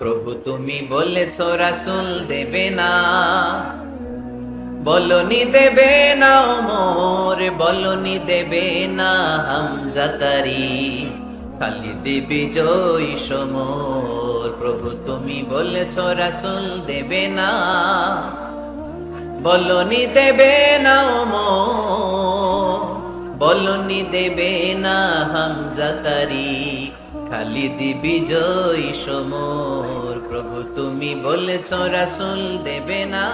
প্রভু তুমি বলেছ রাসূল দেবে না, বলনি দেবে না ওমর, বলনি দেবে না হামজা তারি, খালিদ বিজয়ী সমর। প্রভু তুমি বলেছ রাসূল দেবে না, বলনি দেবে না ওমর, বলনি দেবে না হামজা তারি, খালিদ বিজয়ী সমর। প্রভু তুমি বলেছ রাসূল দেবে না।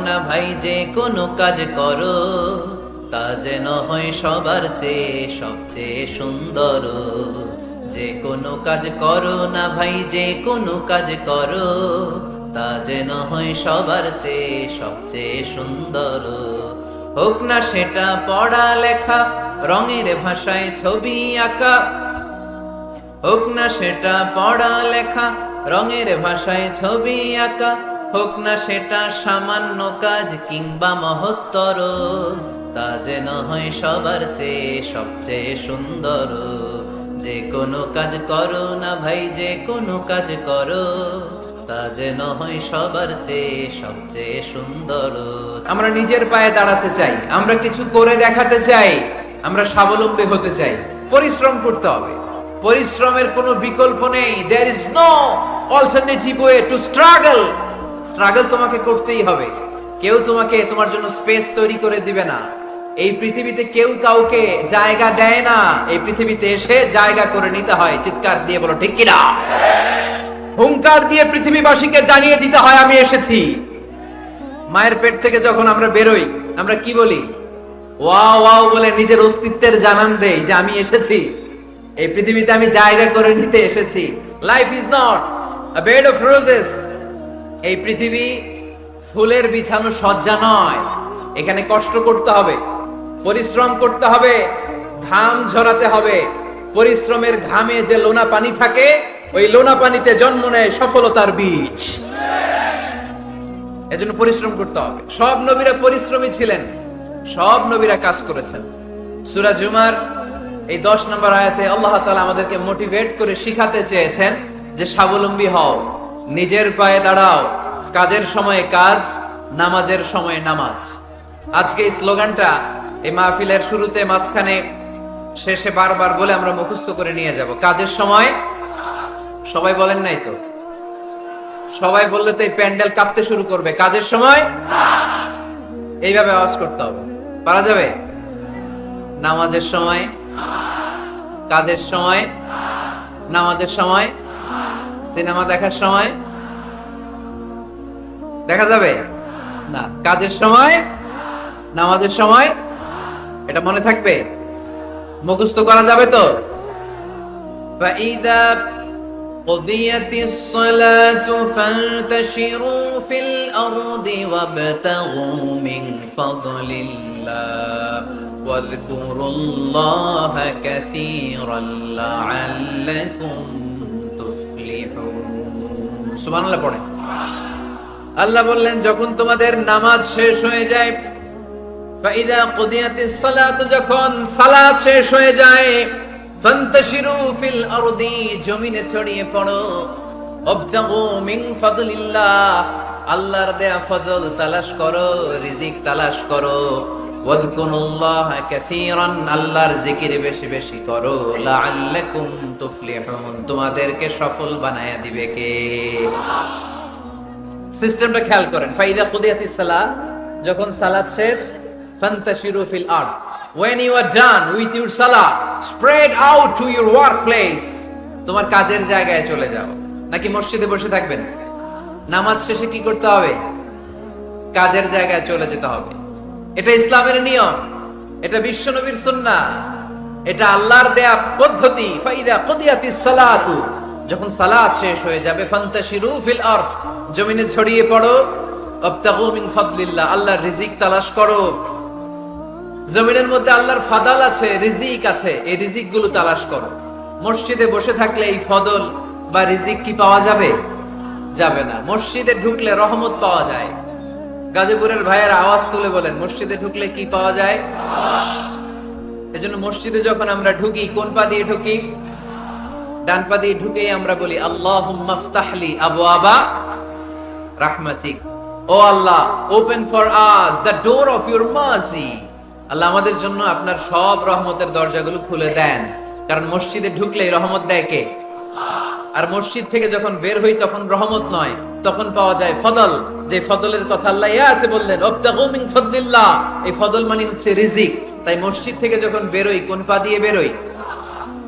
না ভাই যে কোনো কাজ করো, তা যেন হয় সবার চেয়ে সবচেয়ে সুন্দর। যে কোনো কাজ করো না ভাই, যে কোনো কাজ করো, তা যেন হয় সবার চেয়ে সবচেয়ে সুন্দর। হোক না সেটা পড়া লেখা, রঙের ভাষায় ছবি আঁকা, হোক না সেটা পড়া লেখা, রঙের ভাষায় ছবি আঁকা, হোক না সেটা সামান্য কাজ কিংবা মহত্তর, তা যেন হয় সবার চেয়ে সবচেয়ে সুন্দর। যে কোনো কাজ করো না ভাই, যে কোনো কাজ করো, তা যেন হয় সবার চেয়ে সবচেয়ে সুন্দর। আমরা নিজের পায়ে দাঁড়াতে চাই, আমরা কিছু করে দেখাতে চাই, আমরা স্বাবলম্বী হতে চাই, পরিশ্রম করতে হবে। পরিশ্রমের কোনো বিকল্প নেই। there is no alternative way to struggle. Struggle তোমাকে করতেই হবে। কেউ তোমাকে তোমার জন্য স্পেস তৈরি করে দিবে না। এই পৃথিবীতে কেউ কাউকে জায়গা দেয় না, এই পৃথিবীতে এসে জায়গা করে নিতে হয়। চিৎকার দিয়ে বলো ঠিক কিনা? হুঙ্কার দিয়ে পৃথিবীবাসীকে জানিয়ে দিতে হয় আমি এসেছি। মায়ের পেট থেকে যখন আমরা বেরোই, আমরা কি বলি? ওয়াও ওয়াও বলে নিজের অস্তিত্বের জানান দেই যে আমি এসেছি, এই পৃথিবীতে আমি জায়গা করে নিতে এসেছি। Life is not a bed of roses. এই পৃথিবী ফুলের বিছানো সজ্জা নয়। এখানে কষ্ট করতে হবে, পরিশ্রম করতে হবে, ঘাম ঝরাতে হবে। পরিশ্রমের ঘামে যে লোনা পানি থাকে, ওই লোনা পানিতে জন্ম নেয় সফলতার বীজ। এজন্য পরিশ্রম করতে হবে। সব নবীরা পরিশ্রমী ছিলেন, সব নবীরা কাজ করেছেন। সূরা জুমার এই 10 নম্বর আয়াতে আল্লাহ তাআলা আমাদেরকে মোটিভেট করে শিখাতে চেয়েছেন যে স্বাবলম্বী হও, নিজের পায়ে দাঁড়াও, কাজের সময়ে কাজ, নামাজের সময়ে নামাজ। আজকে এই স্লোগানটা এই মাহফিলের শুরুতে, মাঝখানে, শেষে বারবার বলে আমরা মুখস্থ করে নিয়ে যাব। কাজের সময়, সবাই বলেন নাই তো? সবাই বললে তো এই প্যান্ডেল কাঁপতে শুরু করবে। কাজের সময় এইভাবে আওয়াজ করতে হবে, পারা যাবে? নামাজের সময়, কাজের সময়, নামাজের সময়, সিনেমা দেখার সময় দেখা যাবে না? কাজের সময়, নামাজের সময়, এটা মনে থাকবে? মুখস্থ করা যাবে তো? فَإِذَا قُضِيَتِ الصَّلَاةُ فَانتَشِرُوا فِي الْأَرْضِ وَابْتَغُوا مِنْ فَضْلِ اللَّهِ واذكروا الله كثيرا لعلكم تفلحون। সুবহানাল্লাহ পড়ে। আল্লাহ বললেন যখন তোমাদের নামাজ শেষ হয়ে যায়, ফাইদা কুদিয়াতিস সালাত, যখন সালাত শেষ হয়ে যায়, ফান্তাশিরু ফিল আরদি, জমিনে ছড়িয়ে পড়ো, ওয়াবতাগু মিন ফাদলিল্লাহ, আল্লাহর দেয়া ফজল তালাশ করো, রিজিক তালাশ করো, ওয়াযকুরুল্লাহ কাসীরান, আল্লাহর জিকির বেশি বেশি করো, লাআল্লাকুম তুফলিহুন, তোমাদেরকে সফল বানায়া দিবে কে? সিস্টেমটা খেয়াল করেন। ফাইদা কুদিয়াতিস সালাত, যখন সালাত শেষ, ফান্তাশিরু ফিল আরদ, when you are done with your salah, spread out to your workplace, তোমার কাজের জায়গায় চলে যাও। নাকি মসজিদে বসে থাকবেন? নামাজ শেষে কি করতে হবে? কাজের জায়গায় চলে যেতে হবে। এটা ইসলামের নিয়ম, এটা বিশ্বনবীর সুন্নাহ, এটা আল্লাহর দেয়া পদ্ধতি। ফাইদা কুদিয়াতিস সালাতু, যখন সালাত শেষ হয়ে যাবে, ফান্তাশিরু ফিল আরদ, জমিনে ছড়িয়ে পড়ো, ওয়াবতাগু মিন ফাদলিল্লাহ, আল্লাহর রিজিক তালাশ করো। জমিনের মধ্যে আল্লাহর ফাদাল আছে, রিজিক আছে, এই রিজিক গুলো তালাশ করো। মসজিদে বসে থাকলে এই ফদল বা রিজিক কি পাওয়া যাবে? যাবে না। মসজিদে ঢুকলে রহমত পাওয়া যায়। গাজীপুরের ভাইয়ের আওয়াজ তুলে বলেন, মসজিদে ঢুকলে কি পাওয়া যায়? এজন্য মসজিদে যখন আমরা ঢুকি, কোন পা দিয়ে ঢুকি? ডান পা দিয়ে ঢুকে আমরা বলি আল্লাহুম্মা ফতাহলি আবওয়াবা রাহমাতিক, O Allah open for us the door of your mercy. আল্লাহ আমাদের জন্য আপনার সব রহমতের দরজাগুলো খুলে দেন। কারণ মসজিদে ঢুকলেই রহমত দেয় কে? আর মসজিদ থেকে যখন বের হই তখন রহমত নয়, তখন পাওয়া যায় ফদল। যে ফদলের কথা আল্লাহ ইয়াতে বললেন ওয়াবতাগু মিন ফাদলিল্লাহ, এই ফদল মানে হচ্ছে রিজিক। তাই মসজিদ থেকে যখন বেরোই কোন পা দিয়ে বেরোই?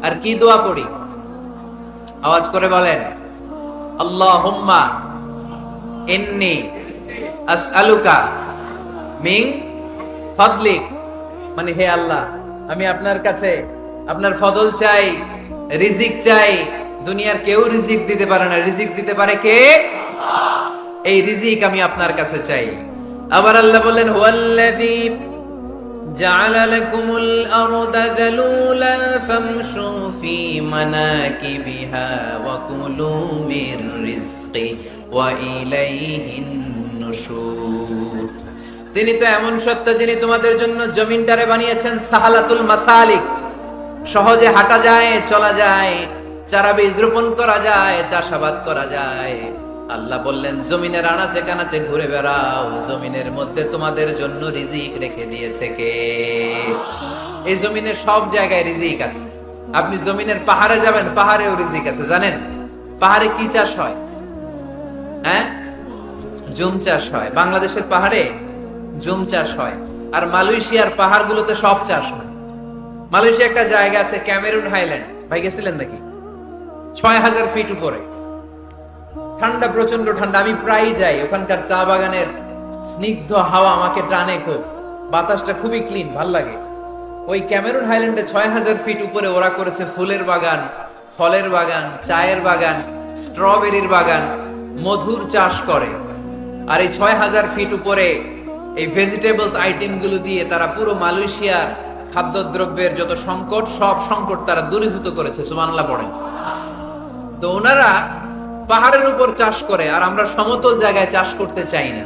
আর কি দোয়া পড়ি? আওয়াজ করে বলেন আল্লাহুম্মা ইন্নী আসআলুকা মিন ফাদলিক, মানে হে আল্লাহ আমি আপনার কাছে আপনার ফদল চাই, রিজিক চাই। দুনিয়ার কেউ রিজিক দিতে পারে না, রিজিক দিতে পারে কে? এই রিজিক আমি আপনার কাছে চাই। আবার আল্লাহ বলেন হুয়াল্লাযী জাআলা লাকুমুল আরদা যালুলা ফামশু ফি মানাকিবিহা ওয়া কুলু মির রিজকি ওয়া ইলাইহিন নুশুর। তিনি তো এমন সত্তা যিনি তোমাদের জন্য জমিনটারে বানিয়েছেন সাহালাতুল মাসালিক, সহজে হাঁটা যায়, চলা যায়, চারা বীজ রোপণ করা যায়, চাষাবাদ করা যায়। আল্লাহ বললেন জমিনের আনাচে কানাচে ঘুরে বেড়াও, জমিনের মধ্যে তোমাদের জন্য রিজিক রেখে দিয়েছে কে? এই জমিনের সব জায়গায় রিজিক আছে। আপনি জমিনের পাহাড়ে যাবেন, পাহাড়েও রিজিক আছে। জানেন পাহাড়ে কি চাষ হয়? হ্যাঁ, জুম চাষ হয়। বাংলাদেশের পাহাড়ে জুম চাষ হয়, আর মালয়েশিয়ার পাহাড়গুলোতে সব চাষ হয়। মালয়েশিয়া একটা জায়গা আছে ক্যামেরুন হাইল্যান্ড, ভাই গেছিলেন নাকি? ৬,০০০ ফিট উপরে, ঠান্ডা, প্রচন্ড ঠান্ডা। আমি প্রায় যাই, ওখানকার চা বাগানের স্নিগ্ধ হাওয়া আমাকে টানে খুব, বাতাসটা খুবই ক্লিন, ভাল লাগে। ওই ক্যামেরুন হাইল্যান্ডে ৬,০০০ ফিট উপরে ওরা করেছে ফুলের বাগান, ফলের বাগান, চায়ের বাগান, স্ট্রবেরির বাগান, মধুর চাষ করে। আর এই ৬,০০০ ফিট উপরে এই ভেজিটেবলস আইটেম গুলো দিয়ে তারা পুরো মালয়েশিয়ার খাদ্যদ্রব্যের যত সংকট, সব সংকট তারা দূরীভূত করেছে। সুবহানাল্লাহ পড়েন। তো ওনারা পাহাড়ের উপর চাষ করে, আর আমরা সমতল জায়গায় চাষ করতে চাই না।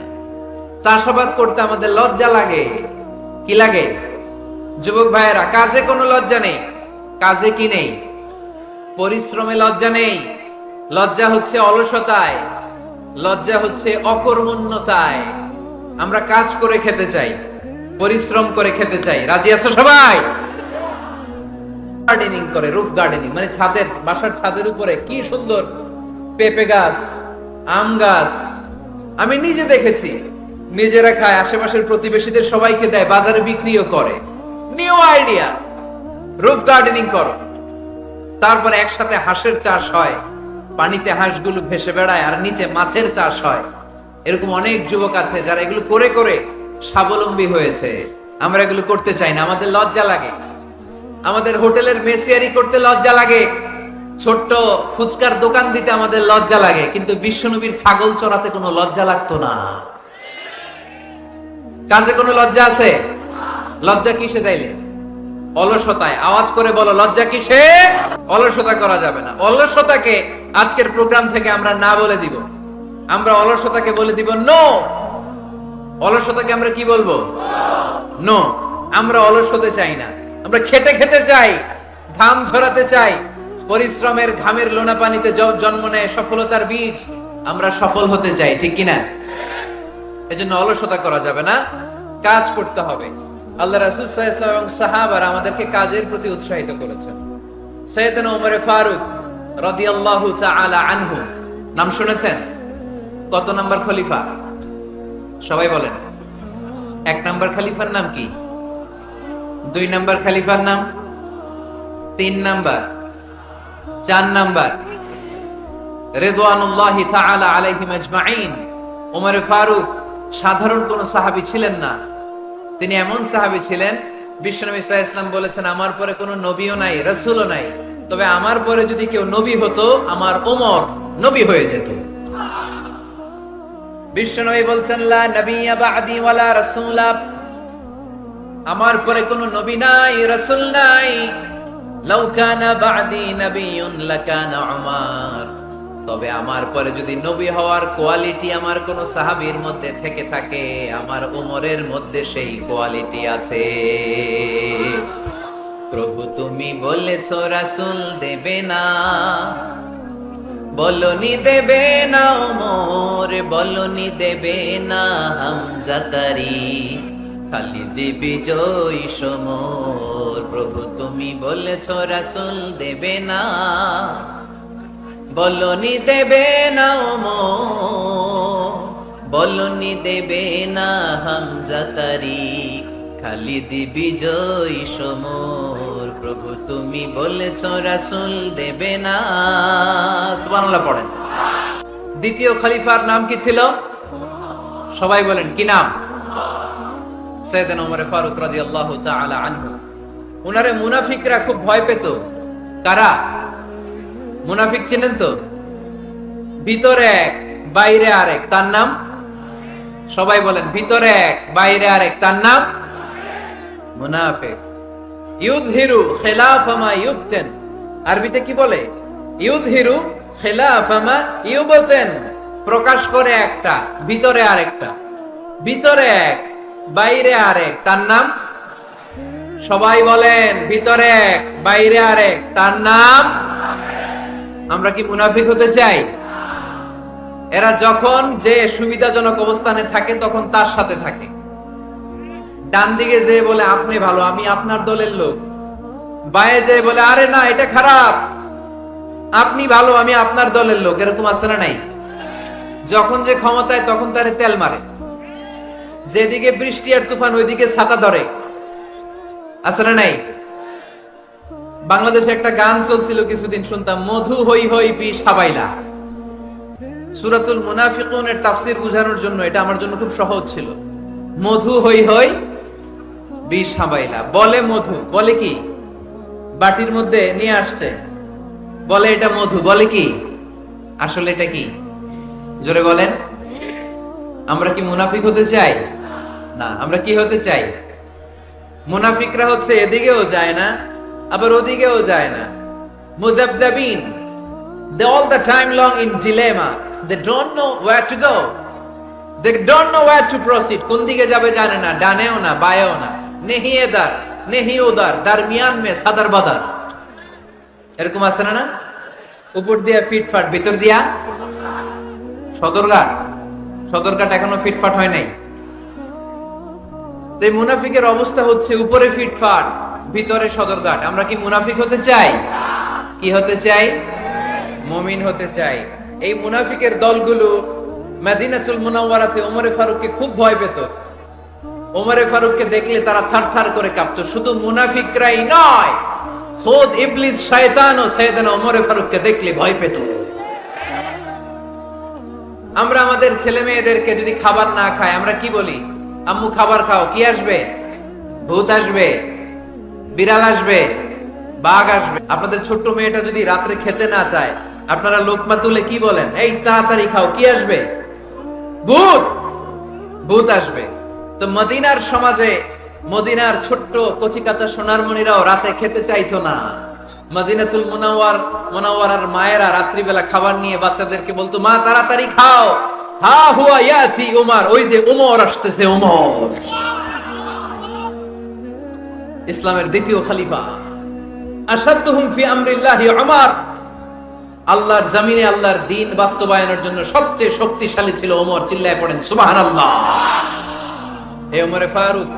চাষাবাদ করতে আমাদের লজ্জা লাগে। কি লাগে? যুবক ভাইয়েরা, কাজে কোনো লজ্জা নেই। কাজে কি নেই? পরিশ্রমে লজ্জা নেই। লজ্জা হচ্ছে অলসতায়, লজ্জা হচ্ছে অকর্মণ্যতায়। আমরা কাজ করে খেতে চাই, পরিশ্রম করে খেতে চাই। রাজি আছো সবাই? গার্ডেনিং করে, রুফ গার্ডেনিং মানে ছাদের, বাসার ছাদের উপরে কি সুন্দর পেঁপে গাছ, আম গাছ। আমি নিজে দেখেছি, নিজেরা খায়, আশেপাশের প্রতিবেশীদের সবাইকে দেয়, বাজারে বিক্রিও করে। নিউ আইডিয়া, রুফ গার্ডেনিং করো। তারপর একসাথে হাঁসের চাষ হয়, পানিতে হাঁসগুলো ভেসে বেড়ায়, আর নিচে মাছের চাষ হয়। এরকম অনেক যুবক আছে যারা এগুলো করে করে স্বাবলম্বী হয়েছে। আমরা এগুলো করতে চাই না, আমাদের লজ্জা লাগে। আমাদের হোটেলের মেসিয়ারি করতে লজ্জা লাগে, ছোট্ট ফুচকার দোকান দিতে আমাদের লজ্জা লাগে, কিন্তু বিশ্বনবীর ছাগল চড়াতে কোনো লজ্জা লাগতো না। কাজে কোনো লজ্জা আছে? লজ্জা কিসে তাইলে? অলসতায়। আওয়াজ করে বলো লজ্জা কিসে? অলসতা করা যাবে না। অলসতাকে আজকের প্রোগ্রাম থেকে আমরা না বলে দিব। আমরা অলসতাকে বলে দিব নো। অলসতাকে আমরা কি বলবো? নো। আমরা অলস হতে চাই না, আমরা খেতে খেতে চাই, ঘাম ঝরাতে চাই। পরিশ্রমের ঘামের লোনা পানিতে জন্ম নেয় সফলতার বীজ। আমরা সফল হতে চাই, ঠিক কিনা? এজন্য অলসতা করা যাবে না, কাজ করতে হবে। আল্লাহ রাসূল সাল্লাল্লাহু আলাইহি ওয়াসাল্লাম এবং সাহাবারা আমাদেরকে কাজের প্রতি উৎসাহিত করেছেন। সাইয়েদনা ওমর ফারুক রাদিয়াল্লাহু তাআলা আনহু, নাম শুনেছেন? কত নাম্বার খলিফা? সবাই বলেন। 1 নাম্বার খলিফার নাম কি? 2 নাম্বার খলিফার নাম? 3 নাম্বার? 4 নাম্বার? রিদওয়ানুল্লাহি তাআলা আলাইহিম আজমাইন। ওমর ফারুক সাধারণ কোন সাহাবী ছিলেন না, তিনি এমন সাহাবী ছিলেন, বিশ্বনবী সাল্লাল্লাহু আলাইহি ওয়াসাল্লাম বলেছেন আমার পরে কোনো নবীও নাই, রাসূলও নাই, তবে আমার পরে যদি কেউ নবী হতো আমার ওমর নবী হয়ে যেত। বিশ্বনবী বলছেন লা নবিয়্যা বা'দি ওয়ালা রাসূলা, আমার পরে কোনো নবী নাই, রাসূল নাই। লাউ কানা বা'দি নাবিয়্যুন লাকানা উমর, তবে আমার পরে যদি নবী হওয়ার কোয়ালিটি আমার কোন সাহাবীর মধ্যে থেকে থাকে, আমার উমরের মধ্যে সেই কোয়ালিটি আছে। প্রভু তুমি বলেছ রাসূল দেবে না, বলনি দেবে না ওমর, বলনি দেবে না হামজা তারিক, খালিদ বিজয়ী সমর। প্রভু তুমি বলেছ রাসূল দেবে না, বলনি দেবে না ওমর, বলনি দেবে না হামজা তারিক, খালিদ বিজয়ী সমর। প্রভু তুমি বলেছ রাসূল দেবে না। সুবহানাল্লাহ পড়েন। দ্বিতীয় খলিফার নাম কি ছিল? সবাই বলেন কি নাম? সাইয়েদনা ওমর ফারুক রাদিয়াল্লাহু তাআলা আনহু। উনারে মুনাফিকরা খুব ভয় পেত। কারা? মুনাফিক চিনেন তো? ভিতরে এক বাইরে আরেক, তার নাম? সবাই বলেন ভিতরে এক বাইরে আরেক, তার নাম মুনাফিক। ইউযহিরু খিলাফা মা ইউবতিন, আরবিতে কি বলে? ইউযহিরু খিলাফা মা ইউবতিন, প্রকাশ করে একটা ভিতরে আরেকটা। ভিতরে এক বাইরে আরেক, তার নাম? সবাই বলেন ভিতরে এক বাইরে আরেক, তার নাম? আমরা কি মুনাফিক হতে চাই? এরা যখন যে সুবিধাজনক অবস্থানে থাকে তখন তার সাথে থাকে। ডান দিকে যে বলে আপনি ভালো, আমি আপনার দলের লোক। বায়ে যে বলে আরে না এটা খারাপ, আপনি ভালো, আমি আপনার দলের লোক। এরকম আছে না নাই? যখন যে ক্ষমতায় তখন তারে তেল মারে। যেদিকে বৃষ্টি আর তুফান ওইদিকে ছাতা ধরে। আছে না নাই? বাংলাদেশে একটা গান চলছিল কিছুদিন, শুনতাম, মধু হই হই বিষ হাবাইলা। সূরাতুল মুনাফিকুনের তাফসীর বোঝানোর জন্য এটা আমার জন্য খুব সহজ ছিল। মধু হই হই বিষ হাবাইলা। বলে মধু, বলে কি? বাটির মধ্যে নিয়ে আসছে, বলে এটা মধু, বলে কি? আসলে এটা কি? জোরে বলেন। আমরা কি মুনাফিক হতে চাই? না। আমরা কি হতে চাই? মুনাফিকরা হচ্ছে এদিকেও যায় না আবার ওদিকেও যায় না। মুযাবযাবিন, they all the time long in dilemma, they don't know where to go, they don't know where to proceed, কোন দিকে যাবে জানে না, ডানেও না বায়েও না, নেহি এদার নেহি ওদার, দরমিয়ান মে সাদার বাদার। এরকম আছে না? না, উপর দিয়া ফিটফাট, ভিতর দিয়া সদরঘাট। সদরঘাট এখনো ফিটফাট হয় নাই। তো এই মুনাফিকের অবস্থা হচ্ছে উপরে ফিটফাট, ভিতরে সদরঘাট। আমরা কি মুনাফিক হতে চাই? কি হতে চাই? মুমিন হতে চাই। এই মুনাফিকের দলগুলো মদিনাতুল মুনাওয়ারাতে ওমরে ফারুককে খুব ভয় পেত। ওমরে ফারুককে দেখলে তারা থারথার করে কাঁপতো। শুধু মুনাফিকরাই নয়, খোদ ইবলিস শয়তানও সাইয়েদনা ওমরে ফারুককে দেখলে ভয় পেত। আমরা আমাদের ছেলে মেয়েদেরকে যদি খাবার না খায় আমরা কি বলি? আম্মু খাবার খাও। কি আসবে? ভূত আসবে, বিড়াল আসবে, বাঘ আসবে। আপনাদের ছোট্ট মেয়েটা যদি রাত্রে খেতে না চায় আপনারা লোকমা তুলে কি বলেন? এই তাড়াতাড়ি খাও, কি আসবে? ভূত, ভূত আসবে। তো মদিনার সমাজে মদিনার ছোট্ট কচি কাঁচা সোনারমণিরাও রাতে খেতে চাইতো না। মদিনাতুল মুনাওয়ারার মায়েরা রাত্রিবেলা খাবার নিয়ে বাচ্চাদেরকে বলতো, মা তাড়াতাড়ি খাও, হা হুয়া ইয়াতি উমর, ওই যে উমর আসতেছে, উমর ইসলামের দ্বিতীয় খলিফা। আশাদ্দুহুম ফি আমরিল্লাহি উমর, আল্লাহর জমিনে আল্লাহর দ্বীন বাস্তবায়নের জন্য সবচেয়ে শক্তিশালী ছিল ওমর। চিল্লায় পড়েন সুবহানাল্লাহ। এই ওমরে ফারুক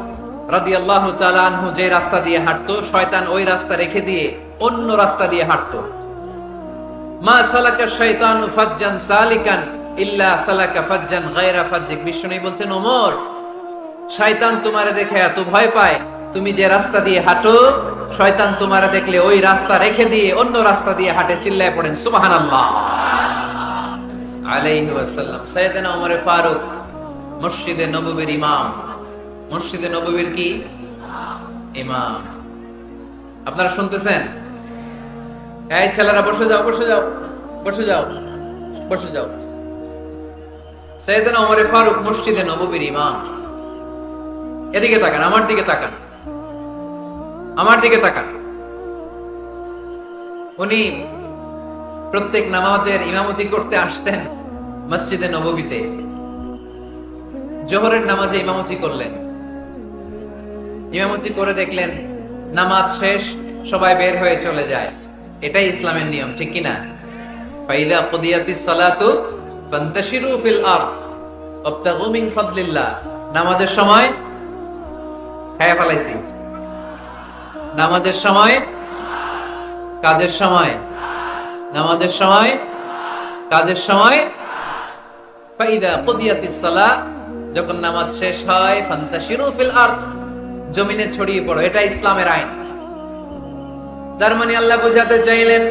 রাদিয়াল্লাহু তাআলা আনহু যে রাস্তা দিয়ে হাঁটতো, শয়তান ওই রাস্তা রেখে দিয়ে অন্য রাস্তা দিয়ে হাঁটতো। মা সালাকা শাইতানু ফাজ্জান সালিকান ইল্লা সালাকা ফাজ্জান গায়রা ফাজ্জিক। বিষ্ণু বলছেন, ওমর, শয়তান তোমারে দেখে এত ভয় পায়, তুমি যে রাস্তা দিয়ে হাঁটো শয়তান তোমারে দেখলে ওই রাস্তা রেখে দিয়ে অন্য রাস্তা দিয়ে হাঁটে। চিল্লায় পড়েন সুবহানাল্লাহ আলাইহি ওয়াসাল্লাম। সাইয়েদনা ওমর ফারুক মসজিদে নববীর ইমাম। মসজিদে নববীর কি ইমাম? আপনারা শুনতেছেন? এই ছেলেরা বসে যাও, বসে যাও, বসে যাও, বসে যাও। সাইয়েদনা ওমর ফারুক মসজিদে নববীর ইমাম। এদিকে তাকান, আমার দিকে তাকান, আমার দিকে তাকান। উনি প্রত্যেক নামাজের ইমামতি করতে আসতেন মসজিদে নববীতে। জোহরের নামাজে ইমামতি করলেন। ইমামতি করে দেখলেন নামাজ শেষ, সবাই বের হয়ে চলে যায়। এটাই ইসলামের নিয়ম, ঠিক কি না? ফাইদা কুদিয়াতিস সালাতু ফান্তাশিরু ফিল আরদ ওয়াবতাগু মিন ফাদলিল্লাহ। নামাজের সময় হ্যাঁ ফলাইছি, নামাজের সময়, কাজের সময়, নামাজের সময়, কাজের সময়। ফাইদা কুদিয়াতিস সালাহ, যখন নামাজ শেষ হয়, ফান্তাশিরু ফিল আরদ, জমিনে ছড়িয়ে পড়ো। এটা ইসলামের আইন। তার মানে আল্লাহ বুঝাতে চাইলেন,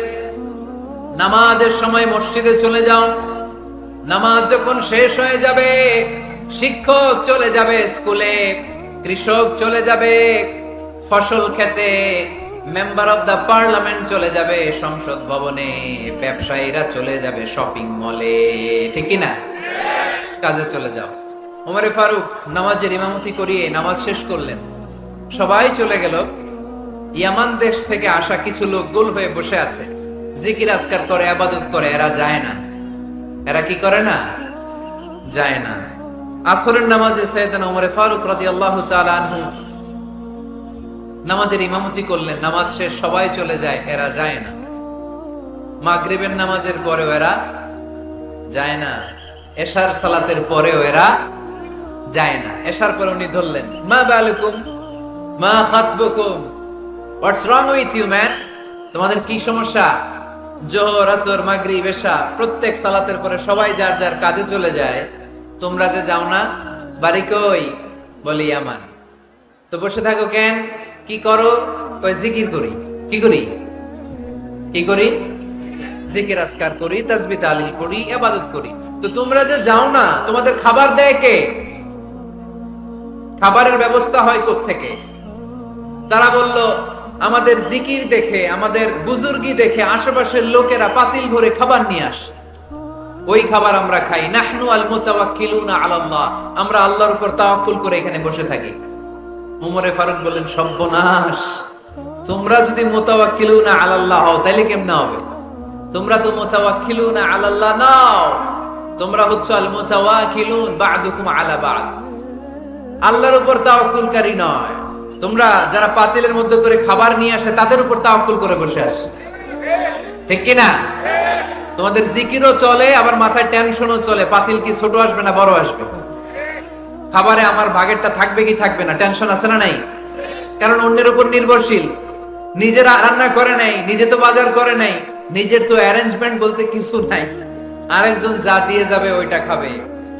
নামাজের সময় মসজিদে চলে যাও। নামাজ যখন শেষ হয়ে যাবে, শিক্ষক চলে যাবে স্কুলে, কৃষক চলে যাবে ফসল খেতে, মেম্বার অফ দা পার্লামেন্ট চলে যাবে সংসদ ভবনে, ব্যবসায়ীরা চলে যাবে শপিং মলে, ঠিক কি না? কাজে চলে যাও। ওমরে ফারুক নামাজের ইমামতি করিয়ে নামাজ শেষ করলেন, সবাই চলে গেল। ইয়ামান দেশ থেকে আসা কিছু লোক গোল হয়ে বসে আছে, জিকির আজকার করে, ইবাদত করে। এরা যায় না। এরা কি করে না? যায় না। আসরের নামাজে সাইয়েদনা ওমর ফারুক রাদিয়াল্লাহু তাআলা আনহু নামাজের ইমামতি করলেন। নামাজ শেষ, সবাই চলে যায়, এরা যায় না। মাগরিবের নামাজের পরেও এরা যায় না। এশার সালাতের পরেও এরা যায় না। এশার পরে উনি ধরলেন, মা বালুকুম মা খাতবুকুম, হোয়াটস রং উইথ ইউ ম্যান? তোমাদের কি সমস্যা? জোহর, আসর, মাগরিব, এশা প্রত্যেক সালাতের পরে সবাই যার যার কাজে চলে যায়, তোমরা যে যাও না? বাড়ি কই? বলি ইয়ামান। তো বসে থাকো কেন? কি করো? কই জিকির করি। কি করি? কি করি? জিকির আজকার করি, তাসবিহ তাহলিল করি, ইবাদত করি। তো তোমরা যে যাও না, তোমাদের খাবার দেয় কে? খাবারের ব্যবস্থা হয় কোত্থেকে? তারা বলল, আমাদের জিকির দেখে, আমাদের বুজুর্গি দেখে আশেপাশের লোকেরা পাতিল ভরে খাবার নিয়ে আসে, ওই খাবার আমরা খাই। নাহনু আল মুতাওয়াক্কিলুনা আলাল্লাহ, আমরা আল্লাহর উপর তাওয়াক্কুল করে এখানে বসে থাকি। ওমরে ফারুক বললেন, সর্বনাশ, তোমরা যদি মুতাওয়াক্কিলুনা আলাল্লাহ হও তাহলে কেমনে হবে? তোমরা তো মুতাওয়াক্কিলুনা আলাল্লাহ নাও, তোমরা হচ্ছে আল মুতাওয়াক্কিলুন বা'দুকুম আলা বা'দ, আল্লাহর উপর তাওয়াক্কুলকারী নয়। তোমরা যারা পাতিলের মধ্যে করে খাবার নিয়ে আসে তাদের উপর তাওয়াক্কুল করে বসে আসো, ঠিক কি না? তোমাদের জিকিরও চলে, আবার মাথায় টেনশনও চলে, পাতিল কি ছোট আসবে না বড় আসবে, খাবারে আমার ভাগেরটা থাকবে কি থাকবে না, টেনশন আছে না নাই? কারণ অন্যের উপর নির্ভরশীল, নিজেরা রান্না করে নাই, নিজে তো বাজার করে নাই, নিজের তো অ্যারেঞ্জমেন্ট বলতে কিছু নাই, আরেকজন যা দিয়ে যাবে ওইটা খাবে।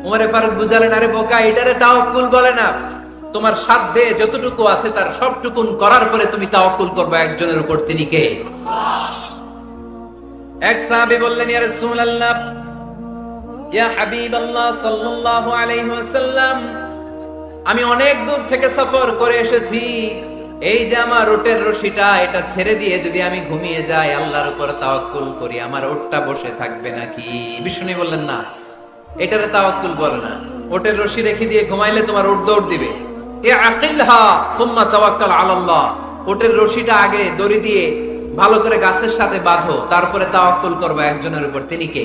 ওমরে ফারুক বুঝালেন, আরে বোকা, এটারে তাওয়াক্কুল বলে না। তোমার সাধ্যে যতটুকু আছে তার সবটুকুন করার পরে তুমি তাওয়াক্কুল করবে একজনের উপর, তিনি কে? এক সাহাবী বললেন, ইয়া রাসূলুল্লাহ, ইয়া হাবিবাল্লাহ সাল্লাল্লাহু আলাইহি ওয়াসাল্লাম, আমি অনেক দূর থেকে সফর করে এসেছি, এই যে আমার ওটের রশিটা, এটা ছেড়ে দিয়ে যদি আমি ঘুমিয়ে যাই, আল্লাহর উপর তাওয়াক্কুল করি, আমার ওটটা বসে থাকবে নাকি? বিষ্ণু বললেন, না, এটারে তাওয়াক্কুল বলে না। ওটের রশি রেখে দিয়ে ঘুমাইলে তোমার ওট দৌড় দিবে। এ আকিলহা সুম্মা তাওয়াক্কাল আলাল্লাহ, ওটের রশিটা আগে দড়ি দিয়ে ভালো করে গাছের সাথে বাঁধো, তারপরে তাওয়াক্কুল করবে একজনের উপর, তিনি কে?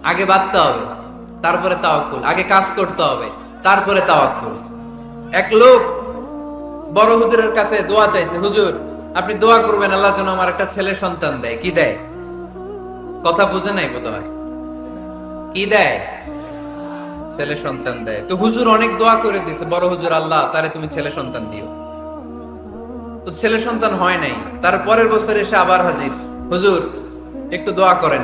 আগে বাঁধতে হবে, তারপরে তাওয়াক্কুল, আগে কাজ করতে হবে, তারপরে তাওয়াক্কুল। এক লোক বড় হুজুরের কাছে দোয়া চাইছে, হুজুর আপনি দোয়া করবেন আল্লাহ যেন আমার একটা ছেলে সন্তান দেয়। কি দেয়? কথা বুঝে নাই বোধহয়। কি দেয়? ছেলে সন্তান দেয়। তো হুজুর অনেক দোয়া করে দিছে, বড় হুজুর, আল্লাহ তারে তুমি ছেলে সন্তান দিও। তো ছেলে সন্তান হয় নাই। তার পরের বছর এসে আবার হাজির, হুজুর একটু দোয়া করেন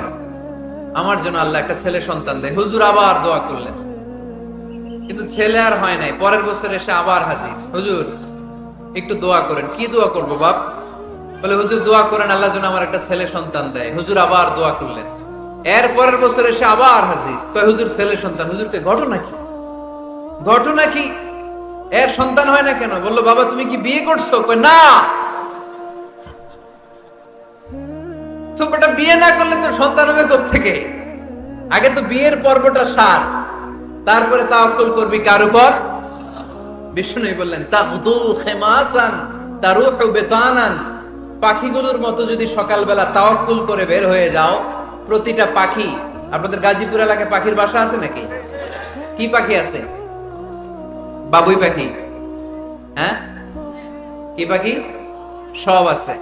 আমার জন্য আল্লাহ একটা ছেলে সন্তান দেয়। হুজুর আবার দোয়া করলেন, কিন্তু ছেলে আর হয় নাই। পরের বছর এসে আবার হাজির, হুজুর একটু দোয়া করেন। কি দোয়া করবো বাপ? বলে, হুজুর দোয়া করেন আল্লাহ যেন আমার একটা ছেলে সন্তান দেয়। হুজুর আবার দোয়া করলেন। এর পরের বছর এসে আবার হাজির, কয় হুজুর ছেলে সন্তান। হুজুরকে ঘটনা কি? ঘটনা কি? এর সন্তান হয় না কেন? বললো, বাবা তুমি কি বিয়ে করছো? কয় না। তো বেটা বিয়ে না করলে তো সন্তান হবে কোত্থেকে? আগে তো বিয়ের পর্বটা সার, তারপরে তাওয়াক্কুল করবি কার উপর? বিষ্ণু বললেন, তাগদু খিমাসান তারুহু বিতানান, পাখিগুলোর মতো যদি সকালবেলা তাওয়াক্কুল করে বের হয়ে যাও, প্রতিটা পাখি, আপনাদের গাজীপুর এলাকায় পাখির বাসা আছে নাকি? কি পাখি আছে? বাবুই পাখি। হ্যাঁ, কি পাখি? সব আছে।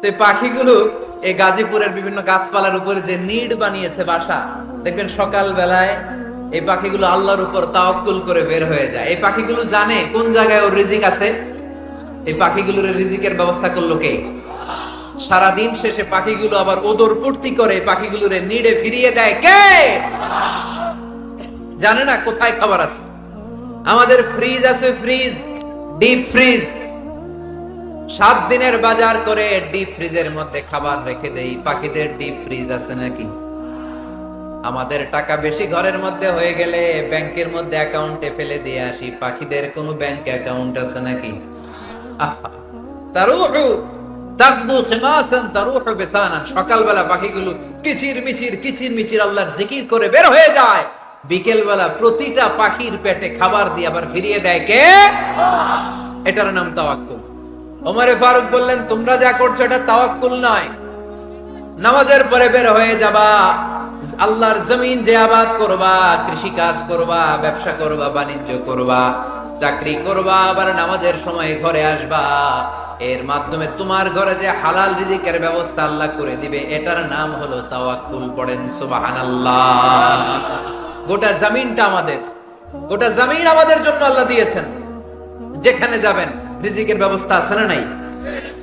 তো এই পাখিগুলো এই গাজীপুরের বিভিন্ন গাছপালার উপরে যে নিড় বানিয়েছে বাসা, দেখবেন সকাল বেলায় এই পাখিগুলো আল্লাহর উপর তাওয়াক্কুল করে বের হয়ে যায়। এই পাখিগুলো জানে কোন জায়গায় ওর রিজিক আছে। এই পাখিগুলোর রিজিকের ব্যবস্থা করলো কে? সারাদিন শেষে পাখিগুলো আবার ওদর পূর্তি করে পাখিগুলোর নিড়ে ফিরিয়ে দেয় কে? জানে না কোথায় খাবার আছে। আমাদের ফ্রিজ আছে, ফ্রিজ, ডিপ ফ্রিজ, 7 দিনের বাজার করে ডিপ ফ্রিজের মধ্যে খাবার রেখে দেই। পাখিদের ডিপ ফ্রিজ আছে নাকি? আমাদের টাকা বেশি ঘরের মধ্যে হয়ে গেলে ব্যাংকের মধ্যে অ্যাকাউন্টে ফেলে দিয়ে আসি। পাখিদের কোনো ব্যাংক অ্যাকাউন্ট আছে নাকি? আহা, তারুহু তাকদু খিমাসান তারুহু বিতানান। সকালবেলা পাখিগুলো কিচির মিচির আল্লাহর জিকির করে বের হয়ে যায়। বিকেল বেলা প্রতিটা পাখির পেটে খাবার দিয়ে আবার ফিরিয়ে দেয় কে? এটার নাম তাওয়াক্কুল। ওমরে ফারুক বললেন, তোমরা যা করছো এটা তাওয়াক্কুল নয়। নামাজের পরে বের হয়ে যাবা, আল্লাহর জমিন যে আবাদ করবা, কৃষি কাজ করবা, ব্যবসা করবা, বাণিজ্য করবা, চাকরি করবা, আবার নামাজের সময় ঘরে আসবা। এর মাধ্যমে তোমার ঘরে যে হালাল রিজিকের ব্যবস্থা আল্লাহ করে দিবে, এটার নাম হলো তাওয়াক্কুল। পড়েন সুবহানাল্লাহ। গোটা জমিনটা আমাদের, গোটা জমিন আমাদের জন্য আল্লাহ দিয়েছেন। যেখানে যাবেন রিজিকের ব্যবস্থা আছে না নাই?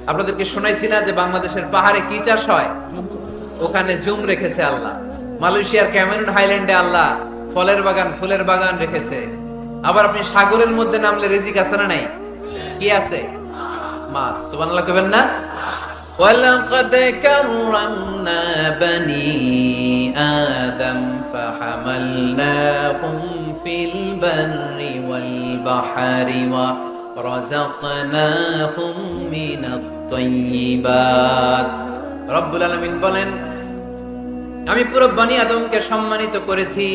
আপনাদেরকে শোনাইছি না যে বাংলাদেশের পাহাড়ে কি চাষ হয়? ওখানে জুম রেখেছে আল্লাহ। মালয়েশিয়ার ক্যামেরুন হাইল্যান্ডে আল্লাহ ফলের বাগান, ফুলের বাগান রেখেছে। আবার আপনি সাগরের মধ্যে নামলে রিজিক আছে না নাই? কি আছে? মাছ। সুবহানাল্লাহ কইবেন না? ওয়ালাকাদ কাররামনা বানি আদম ফাহামালনাহুম ফিল বাররি ওয়াল বাহরি ওয়া রাযাকনাহুম মিনাত তাইয়্যিবাত। রব্বুল আলামিন বলেন, আমি পুরো বনি আদমকে সম্মানিত করেছি।